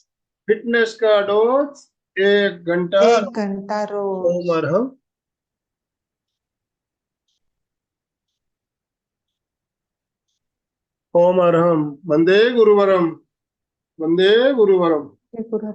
फिटनेस का डोज 1 घंटा। 1 घंटा ओम रोज। अरहम, ओम अरहम। वंदे गुरुवरम, वंदे गुरुवरम। ये पूरा